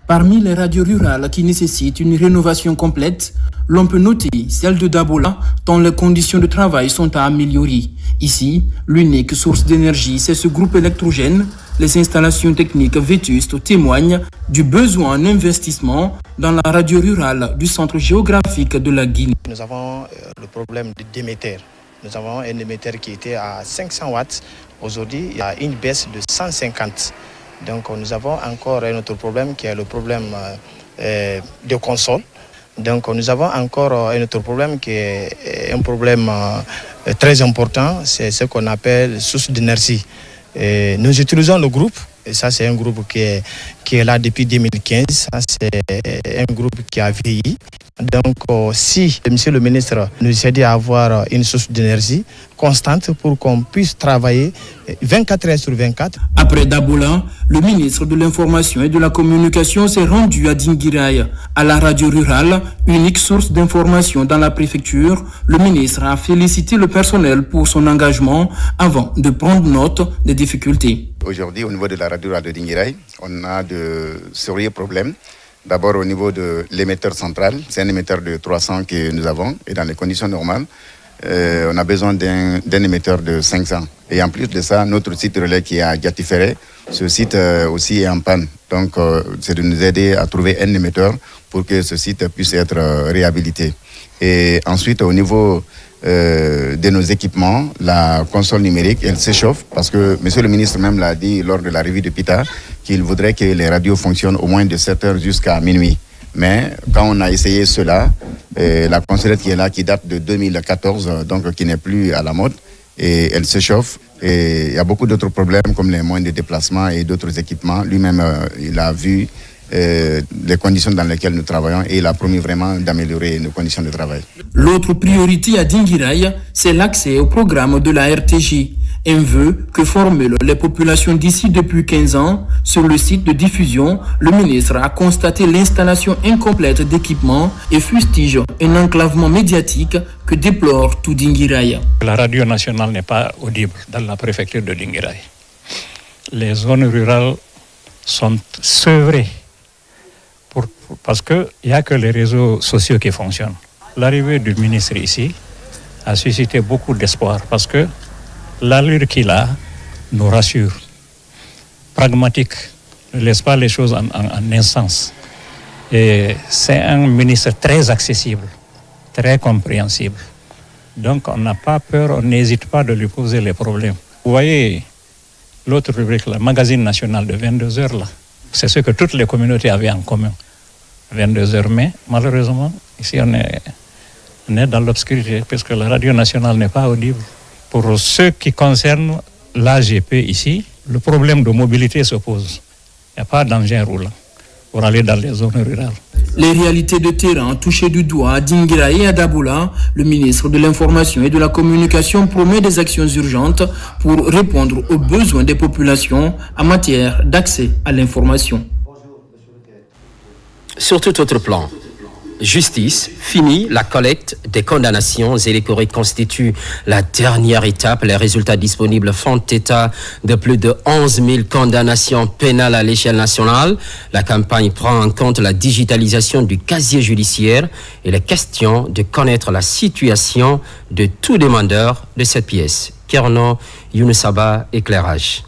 Parmi les radios rurales qui nécessitent une rénovation complète, l'on peut noter celle de Dabola, dont les conditions de travail sont à améliorer. Ici, l'unique source d'énergie, c'est ce groupe électrogène. Les installations techniques vétustes témoignent du besoin en investissement dans la radio rurale du centre géographique de la Guinée. Nous avons le problème d'émetteur. Nous avons un émetteur qui était à 500 watts. Aujourd'hui, il y a une baisse de 150. Donc nous avons encore un autre problème qui est le problème de console. Donc nous avons encore un autre problème qui est un problème très important, c'est ce qu'on appelle source d'énergie. Nous utilisons le groupe, et ça c'est un groupe qui est là depuis 2015, ça c'est un groupe qui a vieilli. Donc si monsieur le ministre nous aide à avoir une source d'énergie constante pour qu'on puisse travailler 24 heures sur 24. Après Dabola, le ministre de l'Information et de la Communication s'est rendu à Dinguiraye, à la radio rurale, unique source d'information dans la préfecture. Le ministre a félicité le personnel pour son engagement avant de prendre note des difficultés. Aujourd'hui, au niveau de la radio rurale de Dinguiraye, on a de sérieux problèmes. D'abord au niveau de l'émetteur central, c'est un émetteur de 300 que nous avons et dans les conditions normales, on a besoin d'un émetteur de 500. Et en plus de ça, notre site relais qui est à Diatiféré, ce site aussi est en panne. Donc c'est de nous aider à trouver un émetteur pour que ce site puisse être réhabilité. Et ensuite au niveau de nos équipements, la console numérique, elle s'échauffe parce que monsieur le ministre même l'a dit lors de la revue de Pita qu'il voudrait que les radios fonctionnent au moins de 7h jusqu'à minuit. Mais quand on a essayé cela, la consolette qui est là, qui date de 2014, donc qui n'est plus à la mode, et elle s'échauffe. Et il y a beaucoup d'autres problèmes comme les moyens de déplacement et d'autres équipements. Lui-même, il a vu les conditions dans lesquelles nous travaillons et il a promis vraiment d'améliorer nos conditions de travail. L'autre priorité à Dinguiraye, c'est l'accès au programme de la RTJ. Un vœu que formulent les populations d'ici depuis 15 ans. Sur le site de diffusion, le ministre a constaté l'installation incomplète d'équipements et fustige un enclavement médiatique que déplore tout Dinguiraye. La radio nationale n'est pas audible dans la préfecture de Dinguiraye. Les zones rurales sont sevrées parce qu'il n'y a que les réseaux sociaux qui fonctionnent. L'arrivée du ministre ici a suscité beaucoup d'espoir parce que l'allure qu'il a nous rassure. Pragmatique, ne laisse pas les choses en instance. Et c'est un ministre très accessible, très compréhensible. Donc on n'a pas peur, on n'hésite pas de lui poser les problèmes. Vous voyez l'autre rubrique, le magazine national de 22h, là, c'est ce que toutes les communautés avaient en commun. 22h, mais malheureusement, ici on est dans l'obscurité puisque la radio nationale n'est pas audible. Pour ce qui concerne l'AGP ici, le problème de mobilité se pose. Il n'y a pas d'engin roulant pour aller dans les zones rurales. Les réalités de terrain touchées du doigt à Dinguiraye et à Daboula, le ministre de l'Information et de la Communication promet des actions urgentes pour répondre aux besoins des populations en matière d'accès à l'information. Sur tout autre plan, justice, fini la collecte des condamnations et les Corées constituent la dernière étape. Les résultats disponibles font état de plus de 11 000 condamnations pénales à l'échelle nationale. La campagne prend en compte la digitalisation du casier judiciaire et les questions de connaître la situation de tout demandeur de cette pièce. Kerno Younusaba, éclairage.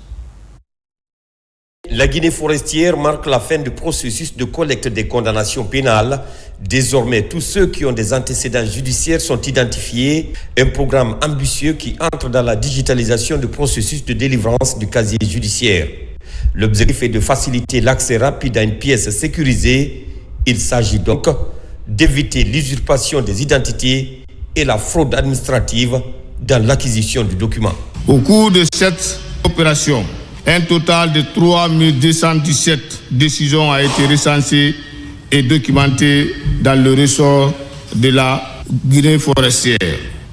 La Guinée forestière marque la fin du processus de collecte des condamnations pénales. Désormais, tous ceux qui ont des antécédents judiciaires sont identifiés. Un programme ambitieux qui entre dans la digitalisation du processus de délivrance du casier judiciaire. L'objectif est de faciliter l'accès rapide à une pièce sécurisée. Il s'agit donc d'éviter l'usurpation des identités et la fraude administrative dans l'acquisition du document. Au cours de cette opération, un total de 3217 décisions a été recensé et documenté dans le ressort de la Guinée forestière.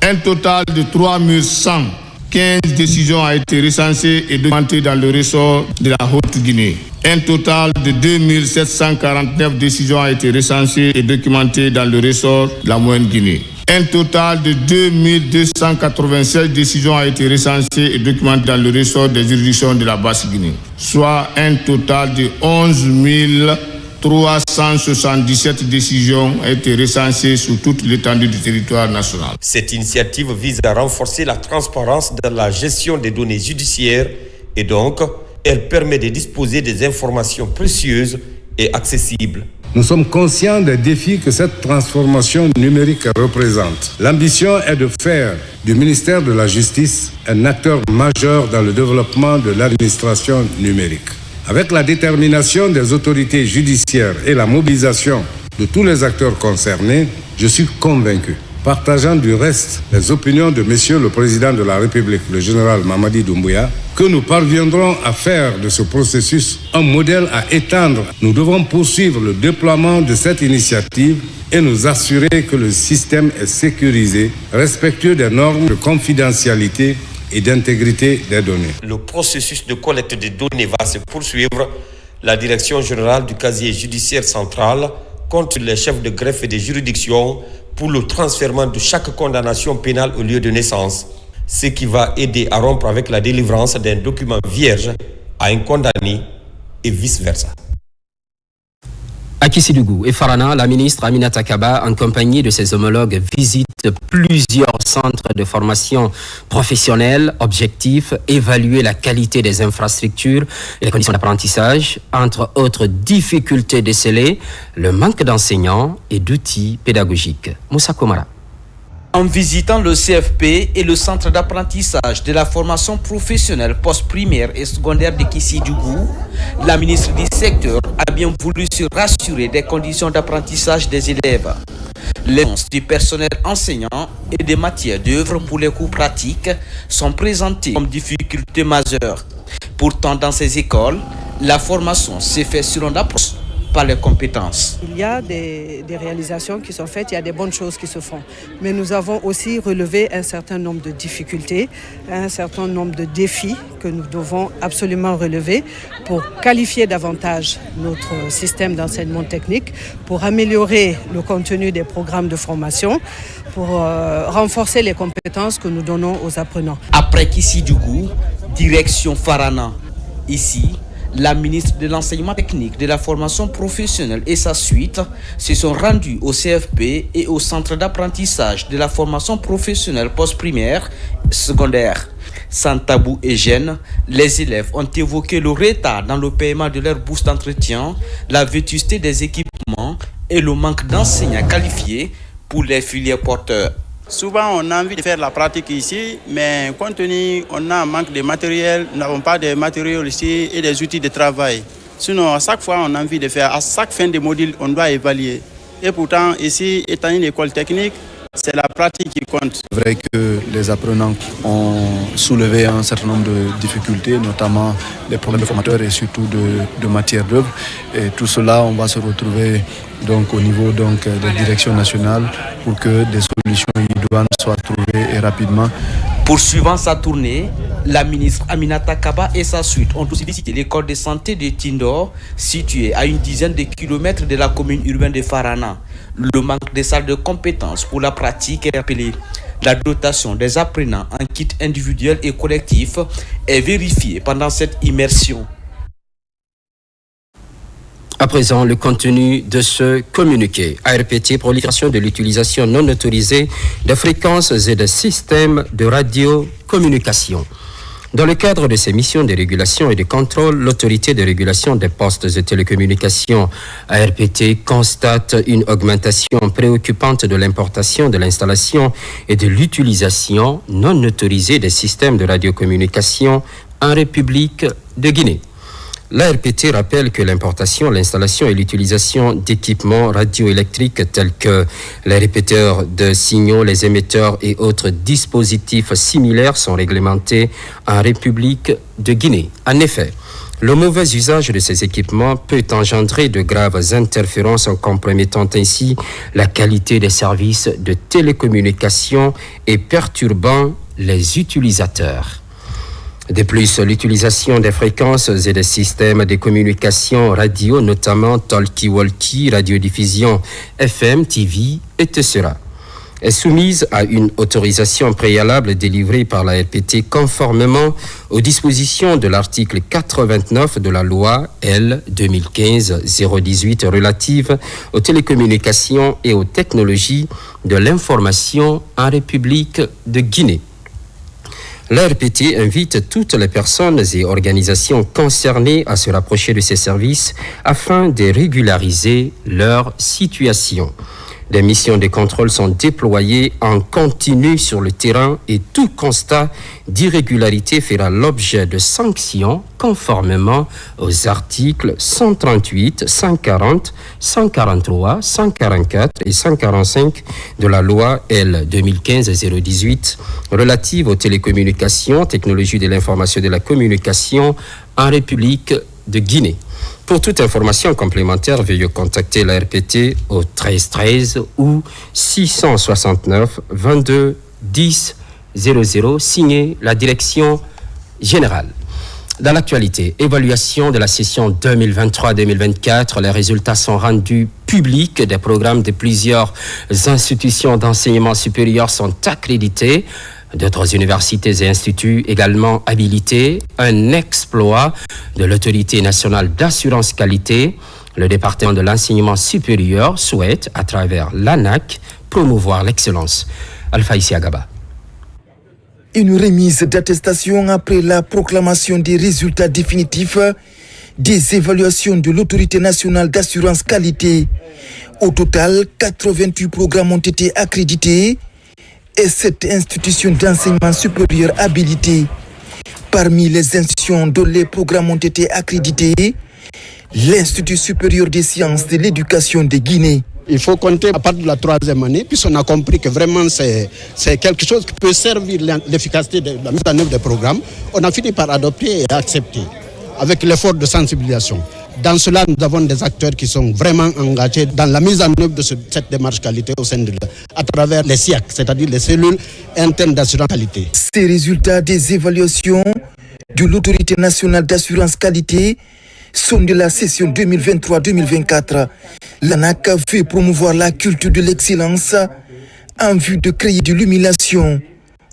Un total de 3115 décisions a été recensé et documenté dans le ressort de la Haute-Guinée. Un total de 2749 décisions a été recensé et documenté dans le ressort de la Moyenne-Guinée. Un total de 2296 décisions a été recensé et documenté dans le ressort des juridictions de la Basse-Guinée, soit un total de 11 377 décisions ont été recensées sur toute l'étendue du territoire national. Cette initiative vise à renforcer la transparence dans la gestion des données judiciaires et donc, elle permet de disposer des informations précieuses et accessibles. Nous sommes conscients des défis que cette transformation numérique représente. L'ambition est de faire du ministère de la Justice un acteur majeur dans le développement de l'administration numérique. Avec la détermination des autorités judiciaires et la mobilisation de tous les acteurs concernés, je suis convaincu, partageant du reste les opinions de Monsieur le Président de la République, le général Mamadi Doumbouya, que nous parviendrons à faire de ce processus un modèle à étendre. Nous devons poursuivre le déploiement de cette initiative et nous assurer que le système est sécurisé, respectueux des normes de confidentialité et d'intégrité des données. Le processus de collecte des données va se poursuivre. La Direction générale du casier judiciaire central compte sur les chefs de greffe et des juridictions pour le transfèrement de chaque condamnation pénale au lieu de naissance, ce qui va aider à rompre avec la délivrance d'un document vierge à un condamné et vice-versa. À Kissidougou et Farana, la ministre Aminata Kaba, en compagnie de ses homologues, visite plusieurs centres de formation professionnelle. Objectif, évaluer la qualité des infrastructures et les conditions d'apprentissage. Entre autres difficultés décelées, le manque d'enseignants et d'outils pédagogiques. Moussa Komara. En visitant le CFP et le centre d'apprentissage de la formation professionnelle post-primaire et secondaire de Kissi-Dougou, la ministre du secteur a bien voulu se rassurer des conditions d'apprentissage des élèves. Les annonces du personnel enseignant et des matières d'œuvre pour les cours pratiques sont présentées comme difficultés majeures. Pourtant, dans ces écoles, la formation s'est faite selon l'approche par les compétences. Il y a des réalisations qui sont faites, il y a des bonnes choses qui se font. Mais nous avons aussi relevé un certain nombre de difficultés, un certain nombre de défis que nous devons absolument relever pour qualifier davantage notre système d'enseignement technique, pour améliorer le contenu des programmes de formation, pour renforcer les compétences que nous donnons aux apprenants. Après Kissi-Dougou, direction Farana. Ici, la ministre de l'enseignement technique, de la formation professionnelle et sa suite se sont rendus au CFP et au centre d'apprentissage de la formation professionnelle post-primaire et secondaire. Sans tabou et gêne, les élèves ont évoqué le retard dans le paiement de leur bourse d'entretien, la vétusté des équipements et le manque d'enseignants qualifiés pour les filières porteurs. Souvent, on a envie de faire la pratique ici, mais compte tenu on a un manque de matériel, nous n'avons pas de matériel ici et des outils de travail. Sinon, à chaque fois, on a envie de faire, à chaque fin de module, on doit évaluer. Et pourtant, ici, étant une école technique, c'est la pratique qui compte. C'est vrai que les apprenants ont soulevé un certain nombre de difficultés, notamment les problèmes de formateurs et surtout de matière d'œuvre. Et tout cela, on va se retrouver donc au niveau donc des directions nationales pour que des solutions idoines soient trouvées et rapidement. Poursuivant sa tournée, la ministre Aminata Kaba et sa suite ont aussi visité l'école de santé de Tindor, située à une dizaine de kilomètres de la commune urbaine de Farana. Le manque de salles de compétences pour la pratique est rappelé. La dotation des apprenants en kit individuel et collectif est vérifiée pendant cette immersion. À présent, le contenu de ce communiqué. ARPT, prolifération de l'utilisation non autorisée de fréquences et de systèmes de radiocommunication. Dans le cadre de ses missions de régulation et de contrôle, l'autorité de régulation des postes et télécommunications ARPT constate une augmentation préoccupante de l'importation, de l'installation et de l'utilisation non autorisée des systèmes de radiocommunication en République de Guinée. L'ARPT rappelle que l'importation, l'installation et l'utilisation d'équipements radioélectriques tels que les répéteurs de signaux, les émetteurs et autres dispositifs similaires sont réglementés en République de Guinée. En effet, le mauvais usage de ces équipements peut engendrer de graves interférences en compromettant ainsi la qualité des services de télécommunication et perturbant les utilisateurs. De plus, l'utilisation des fréquences et des systèmes de communication radio, notamment talkie-walkie, radiodiffusion FM, TV, etc., est soumise à une autorisation préalable délivrée par la RPT conformément aux dispositions de l'article 89 de la loi L 2015-018 relative aux télécommunications et aux technologies de l'information en République de Guinée. L'ARPT invite toutes les personnes et organisations concernées à se rapprocher de ces services afin de régulariser leur situation. Des missions de contrôle sont déployées en continu sur le terrain et tout constat d'irrégularité fera l'objet de sanctions conformément aux articles 138, 140, 143, 144 et 145 de la loi L 2015-018 relative aux télécommunications, technologies de l'information et de la communication en République de Guinée. Pour toute information complémentaire, veuillez contacter la RPT au 13 13 ou 669 22 10 00, signé la direction générale. Dans l'actualité, évaluation de la session 2023-2024, les résultats sont rendus publics. Des programmes de plusieurs institutions d'enseignement supérieur sont accrédités. D'autres universités et instituts également habilités. Un exploit de l'Autorité nationale d'assurance qualité. Le département de l'enseignement supérieur souhaite, à travers l'ANAC, promouvoir l'excellence. Alpha Isiagaba. Une remise d'attestation après la proclamation des résultats définitifs des évaluations de l'Autorité nationale d'assurance qualité. Au total, 88 programmes ont été accrédités. est cette institution d'enseignement supérieur habilitée. Parmi les institutions dont les programmes ont été accrédités, l'Institut supérieur des sciences de l'éducation de Guinée. Il faut compter à partir de la 3e année, puisqu'on a compris que vraiment c'est quelque chose qui peut servir l'efficacité de la mise en œuvre des programmes. On a fini par adopter et accepter, avec l'effort de sensibilisation. Dans cela, nous avons des acteurs qui sont vraiment engagés dans la mise en œuvre de cette démarche qualité au sein de à travers les SIAC, c'est-à-dire les cellules internes d'assurance qualité. Ces résultats des évaluations de l'Autorité nationale d'assurance qualité sont de la session 2023-2024. L'ANAC veut promouvoir la culture de l'excellence en vue de créer de l'humiliation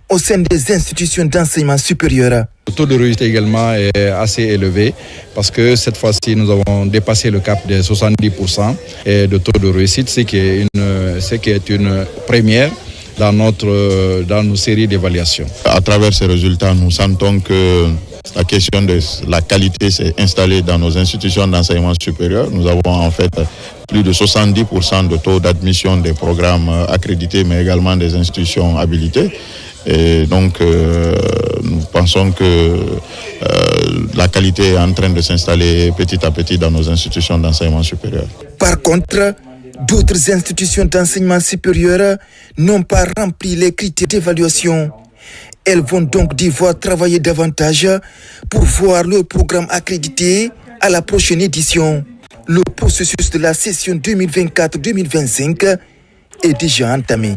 au sein des institutions d'enseignement supérieur. Le taux de réussite également est assez élevé parce que cette fois-ci, nous avons dépassé le cap des 70% de taux de réussite, ce qui est une première dans nos séries d'évaluation. À travers ces résultats, nous sentons que la question de la qualité s'est installée dans nos institutions d'enseignement supérieur. Nous avons en fait plus de 70% de taux d'admission des programmes accrédités, mais également des institutions habilitées. Et donc, nous pensons que la qualité est en train de s'installer petit à petit dans nos institutions d'enseignement supérieur. Par contre, d'autres institutions d'enseignement supérieur n'ont pas rempli les critères d'évaluation. Elles vont donc devoir travailler davantage pour voir leur programme accrédité à la prochaine édition. Le processus de la session 2024-2025 est déjà entamé.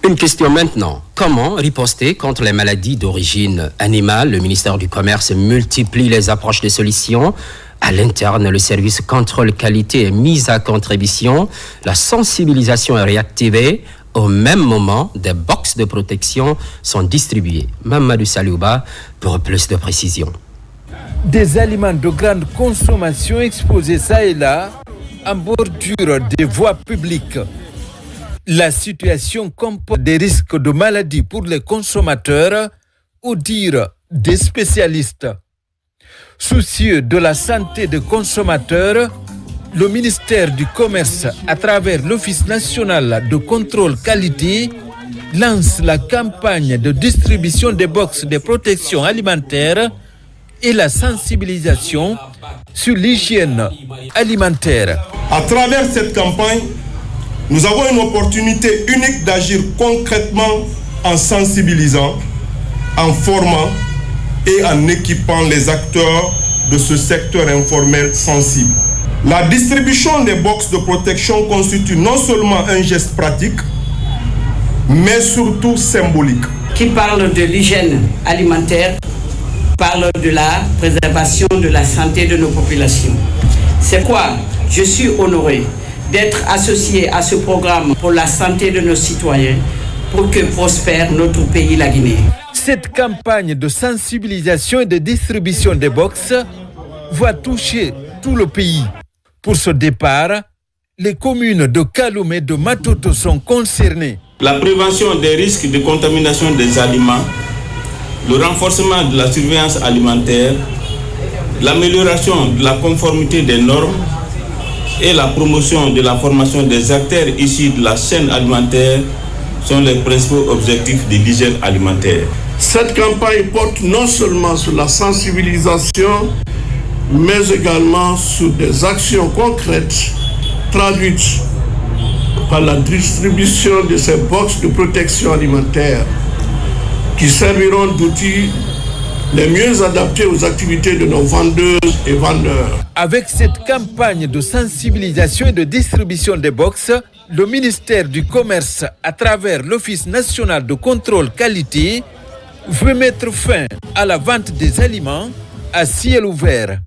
Une question maintenant. Comment riposter contre les maladies d'origine animale? Le ministère du Commerce multiplie les approches de solutions. À l'interne, le service contrôle qualité est mis à contribution. La sensibilisation est réactivée. Au même moment, des box de protection sont distribuées. Mamadou Salouba pour plus de précision. Des aliments de grande consommation exposés ça et là en bordure des voies publiques. La situation comporte des risques de maladies pour les consommateurs, au dire des spécialistes. Soucieux de la santé des consommateurs, le ministère du Commerce, à travers l'Office national de contrôle qualité, lance la campagne de distribution des box de protection alimentaire et la sensibilisation sur l'hygiène alimentaire. À travers cette campagne, nous avons une opportunité unique d'agir concrètement en sensibilisant, en formant et en équipant les acteurs de ce secteur informel sensible. La distribution des box de protection constitue non seulement un geste pratique, mais surtout symbolique. Qui parle de l'hygiène alimentaire, parle de la préservation de la santé de nos populations. C'est quoi? Je suis honoré d'être associé à ce programme pour la santé de nos citoyens, pour que prospère notre pays, la Guinée. Cette campagne de sensibilisation et de distribution des box va toucher tout le pays. Pour ce départ, les communes de Kaloum et de Matoto sont concernées. La prévention des risques de contamination des aliments, le renforcement de la surveillance alimentaire, l'amélioration de la conformité des normes et la promotion de la formation des acteurs issus de la chaîne alimentaire sont les principaux objectifs de l'hygiène alimentaire. Cette campagne porte non seulement sur la sensibilisation, mais également sur des actions concrètes traduites par la distribution de ces box de protection alimentaire qui serviront d'outils les mieux adaptés aux activités de nos vendeuses et vendeurs. Avec cette campagne de sensibilisation et de distribution des box, le ministère du Commerce, à travers l'Office national de contrôle qualité, veut mettre fin à la vente des aliments à ciel ouvert.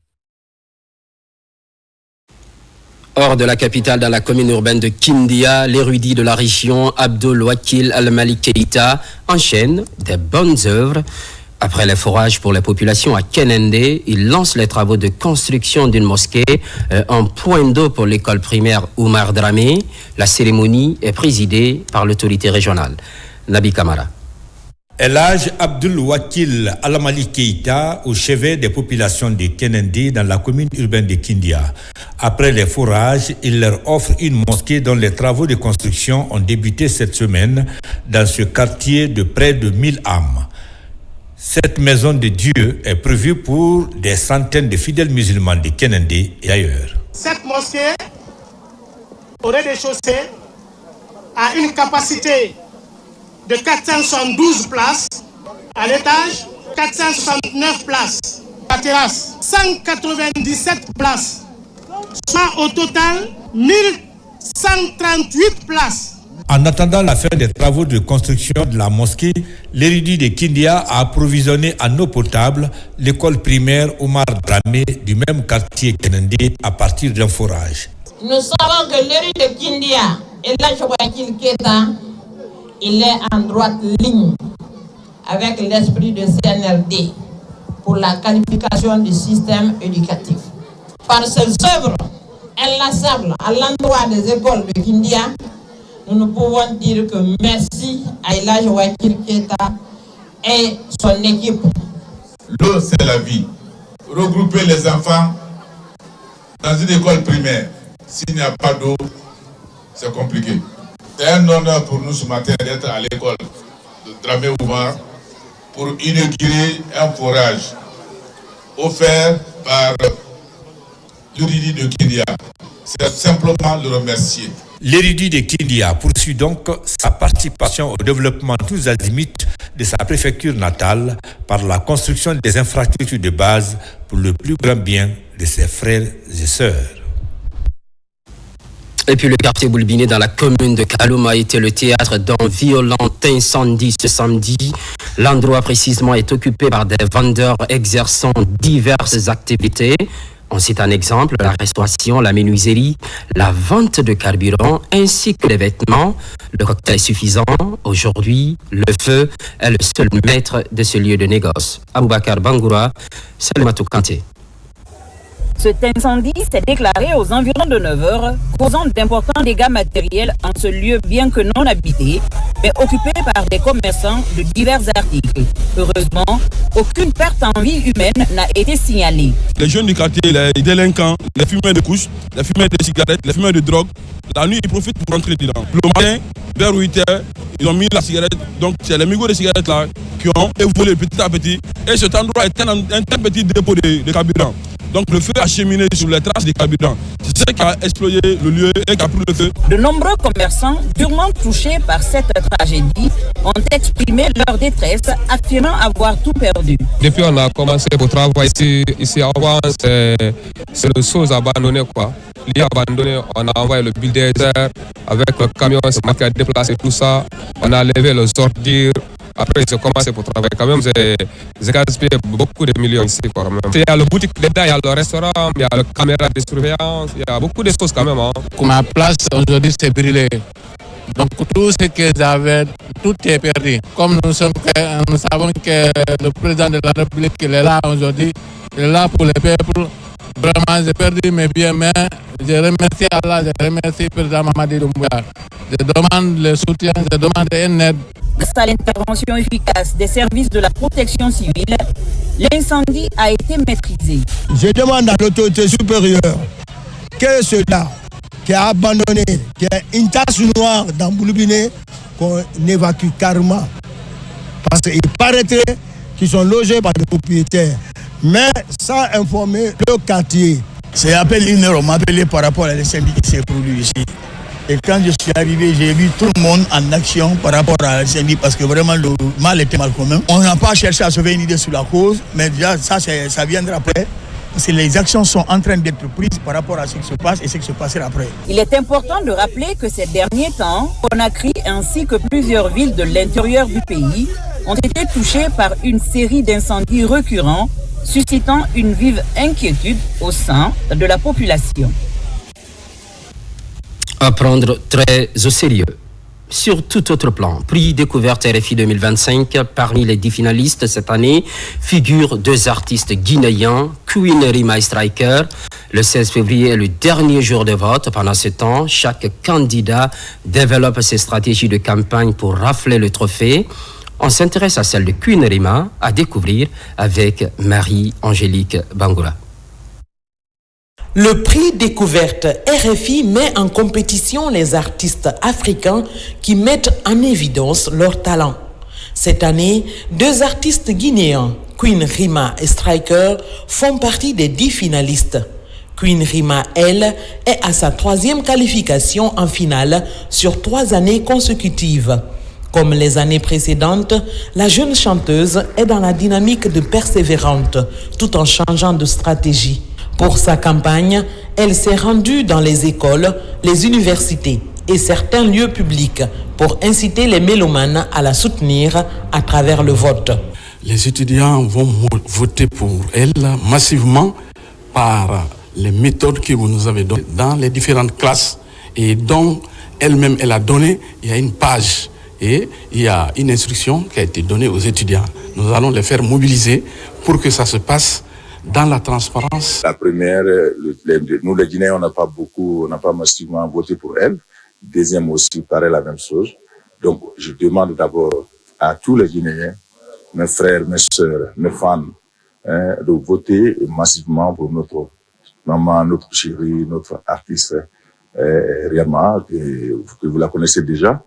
Hors de la capitale, dans la commune urbaine de Kindia, l'érudit de la région, Abdul Wakil Al-Malik Keïta, enchaîne des bonnes œuvres. Après les forages pour les populations à Kenende, il lance les travaux de construction d'une mosquée en point d'eau pour l'école primaire Oumar Dramé. La cérémonie est présidée par l'autorité régionale. Nabi Kamara. Elhadj Abdul Wakil Alamali Keïta, au chevet des populations de Kénendé dans la commune urbaine de Kindia. Après les forages, il leur offre une mosquée dont les travaux de construction ont débuté cette semaine dans ce quartier de près de 1000 âmes. Cette maison de Dieu est prévue pour des centaines de fidèles musulmans de Kénendé et ailleurs. Cette mosquée, au rez-de-chaussée, a une capacité de 472 places, à l'étage 469 places, la terrasse 197 places, soit au total 1138 places. En attendant la fin des travaux de construction de la mosquée, l'érudit de Kindia a approvisionné en eau potable l'école primaire Omar Dramé du même quartier Kénendé à partir d'un forage. Nous savons que l'érudit de Kindia, Elhadj Wakil Keïta, il est en droite ligne avec l'esprit de CNRD pour la qualification du système éducatif. Par ses œuvres inlassables à l'endroit des écoles de Kindia, nous pouvons dire que merci à Elhadj Wakil Keïta et son équipe. L'eau, c'est la vie. Regrouper les enfants dans une école primaire, s'il n'y a pas d'eau, c'est compliqué. C'est un honneur pour nous ce matin d'être à l'école de Dramé Oumar pour inaugurer un forage offert par l'érudit de Kindia. C'est simplement le remercier. L'érudit de Kindia poursuit donc sa participation au développement tous azimuts de sa préfecture natale par la construction des infrastructures de base pour le plus grand bien de ses frères et sœurs. Et puis le quartier Boulbiné dans la commune de Kaloum a été le théâtre d'un violent incendie ce samedi. L'endroit précisément est occupé par des vendeurs exerçant diverses activités. On cite un exemple, la restauration, la menuiserie, la vente de carburant ainsi que les vêtements. Le cocktail est suffisant. Aujourd'hui, le feu est le seul maître de ce lieu de négoce. Aboubakar Bangoura, Salmatou Kanté. Cet incendie s'est déclaré aux environs de 9h, causant d'importants dégâts matériels en ce lieu bien que non habité, mais occupé par des commerçants de divers articles. Heureusement, aucune perte en vie humaine n'a été signalée. Les jeunes du quartier, les délinquants, les fumeurs de couches, les fumeurs de cigarettes, les fumeurs de drogue, la nuit ils profitent pour rentrer dedans. Le matin, vers 8h, ils ont mis la cigarette, donc c'est les migots de cigarettes là qui ont évolué petit à petit. Et cet endroit est un petit dépôt de carburant. Donc le feu a cheminé sur les traces des carburants. C'est ce qui a explosé le lieu et qui a pris le feu. De nombreux commerçants, durement touchés par cette tragédie, ont exprimé leur détresse, affirmant avoir tout perdu. Depuis on a commencé pour travailler ici avant, c'est le chose abandonné quoi. Il est abandonné, on a envoyé le bulldozer avec le camion, c'est moi qui a déplacé tout ça. On a levé les ordures. Après, j'ai commencé pour travailler. Quand même, j'ai gaspillé beaucoup de millions ici. Quand même. Il y a le boutique dedans, il y a le restaurant, il y a la caméra de surveillance, il y a beaucoup de choses quand même. Hein. Ma place aujourd'hui, c'est brûlé. Donc tout ce que j'avais, tout est perdu. Comme nous savons que le président de la République il est là aujourd'hui, il est là pour le peuple. Vraiment, j'ai perdu mes biens, mais je remercie Allah, je remercie le président Mamadi Doumbouya. Je demande le soutien, je demande une aide. Grâce à l'intervention efficace des services de la protection civile, l'incendie a été maîtrisé. Je demande à l'autorité supérieure que ceux-là qui a abandonné, qui a une tache noire dans Boulbiné, qu'on évacue carrément. Parce qu'il paraîtrait qu'ils sont logés par les propriétaires, mais sans informer le quartier. C'est à peine une heure, on m'a appelé par rapport à l'incendie qui s'est produit ici. Et quand je suis arrivé, j'ai vu tout le monde en action par rapport à l'incendie parce que vraiment le mal était mal commun. On n'a pas cherché à sauver une idée sur la cause, mais déjà ça viendra après. Parce que les actions sont en train d'être prises par rapport à ce qui se passe et ce qui se passera après. Il est important de rappeler que ces derniers temps, Conakry ainsi que plusieurs villes de l'intérieur du pays ont été touchées par une série d'incendies récurrents, suscitant une vive inquiétude au sein de la population. À prendre très au sérieux. Sur tout autre plan, prix découverte RFI 2025, parmi les 10 finalistes cette année figurent 2 artistes guinéens, Queen Rima et Striker. Le 16 février est le dernier jour de vote. Pendant ce temps, chaque candidat développe ses stratégies de campagne pour rafler le trophée. On s'intéresse à celle de Queen Rima, à découvrir avec Marie-Angélique Bangoura. Le prix Découverte RFI met en compétition les artistes africains qui mettent en évidence leur talent. Cette année, 2 artistes guinéens, Queen Rima et Striker, font partie des 10 finalistes. Queen Rima, elle, est à sa 3e qualification en finale sur 3 années consécutives. Comme les années précédentes, la jeune chanteuse est dans la dynamique de persévérante, tout en changeant de stratégie. Pour sa campagne, elle s'est rendue dans les écoles, les universités et certains lieux publics pour inciter les mélomanes à la soutenir à travers le vote. Les étudiants vont voter pour elle massivement par les méthodes que vous nous avez données dans les différentes classes et dont elle-même elle a donné. Il y a une page et il y a une instruction qui a été donnée aux étudiants. Nous allons les faire mobiliser pour que ça se passe dans la transparence. La première, nous les Guinéens, on n'a pas massivement voté pour elle. Deuxième aussi, pareil, la même chose. Donc, je demande d'abord à tous les Guinéens, mes frères, mes sœurs, mes fans, de voter massivement pour notre maman, notre chérie, notre artiste, Rima, que vous la connaissez déjà.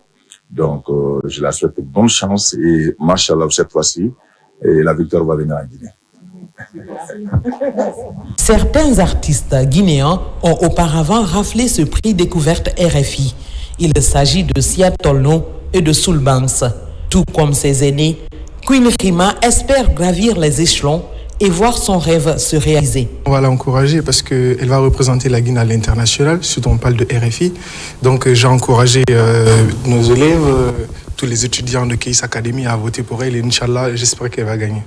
Donc, je la souhaite bonne chance et, machallah, cette fois-ci, la victoire va venir en Guinée. Certains artistes guinéens ont auparavant raflé ce prix Découverte RFI. Il s'agit de Sia Tolno et de Soulbans. Tout comme ses aînés, Queen Rima espère gravir les échelons et voir son rêve se réaliser. On va l'encourager parce qu'elle va représenter la Guinée à l'international, surtout on parle de RFI. Donc j'ai encouragé nos élèves, tous les étudiants de Keys Academy à voter pour elle et Inch'Allah, j'espère qu'elle va gagner.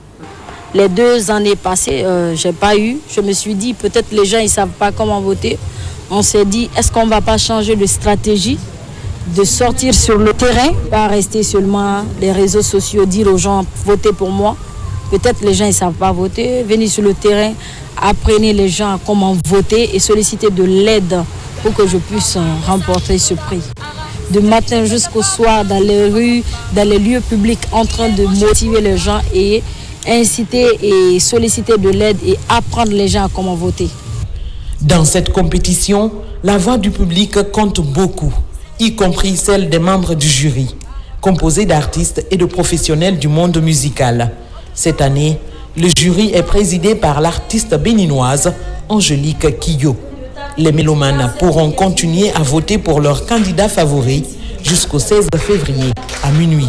Les 2 années passées, j'ai pas eu. Je me suis dit, peut-être les gens ils savent pas comment voter. On s'est dit, est-ce qu'on va pas changer de stratégie, de sortir sur le terrain, pas rester seulement les réseaux sociaux, dire aux gens, votez pour moi. Peut-être les gens ils savent pas voter. Venez sur le terrain, apprenez les gens comment voter et solliciter de l'aide pour que je puisse remporter ce prix. De matin jusqu'au soir, dans les rues, dans les lieux publics, en train de motiver les gens et inciter et solliciter de l'aide et apprendre les gens à comment voter. Dans cette compétition, la voix du public compte beaucoup, y compris celle des membres du jury, composé d'artistes et de professionnels du monde musical. Cette année, le jury est présidé par l'artiste béninoise Angélique Kiyo. Les mélomanes pourront continuer à voter pour leur candidat favori jusqu'au 16 février à minuit.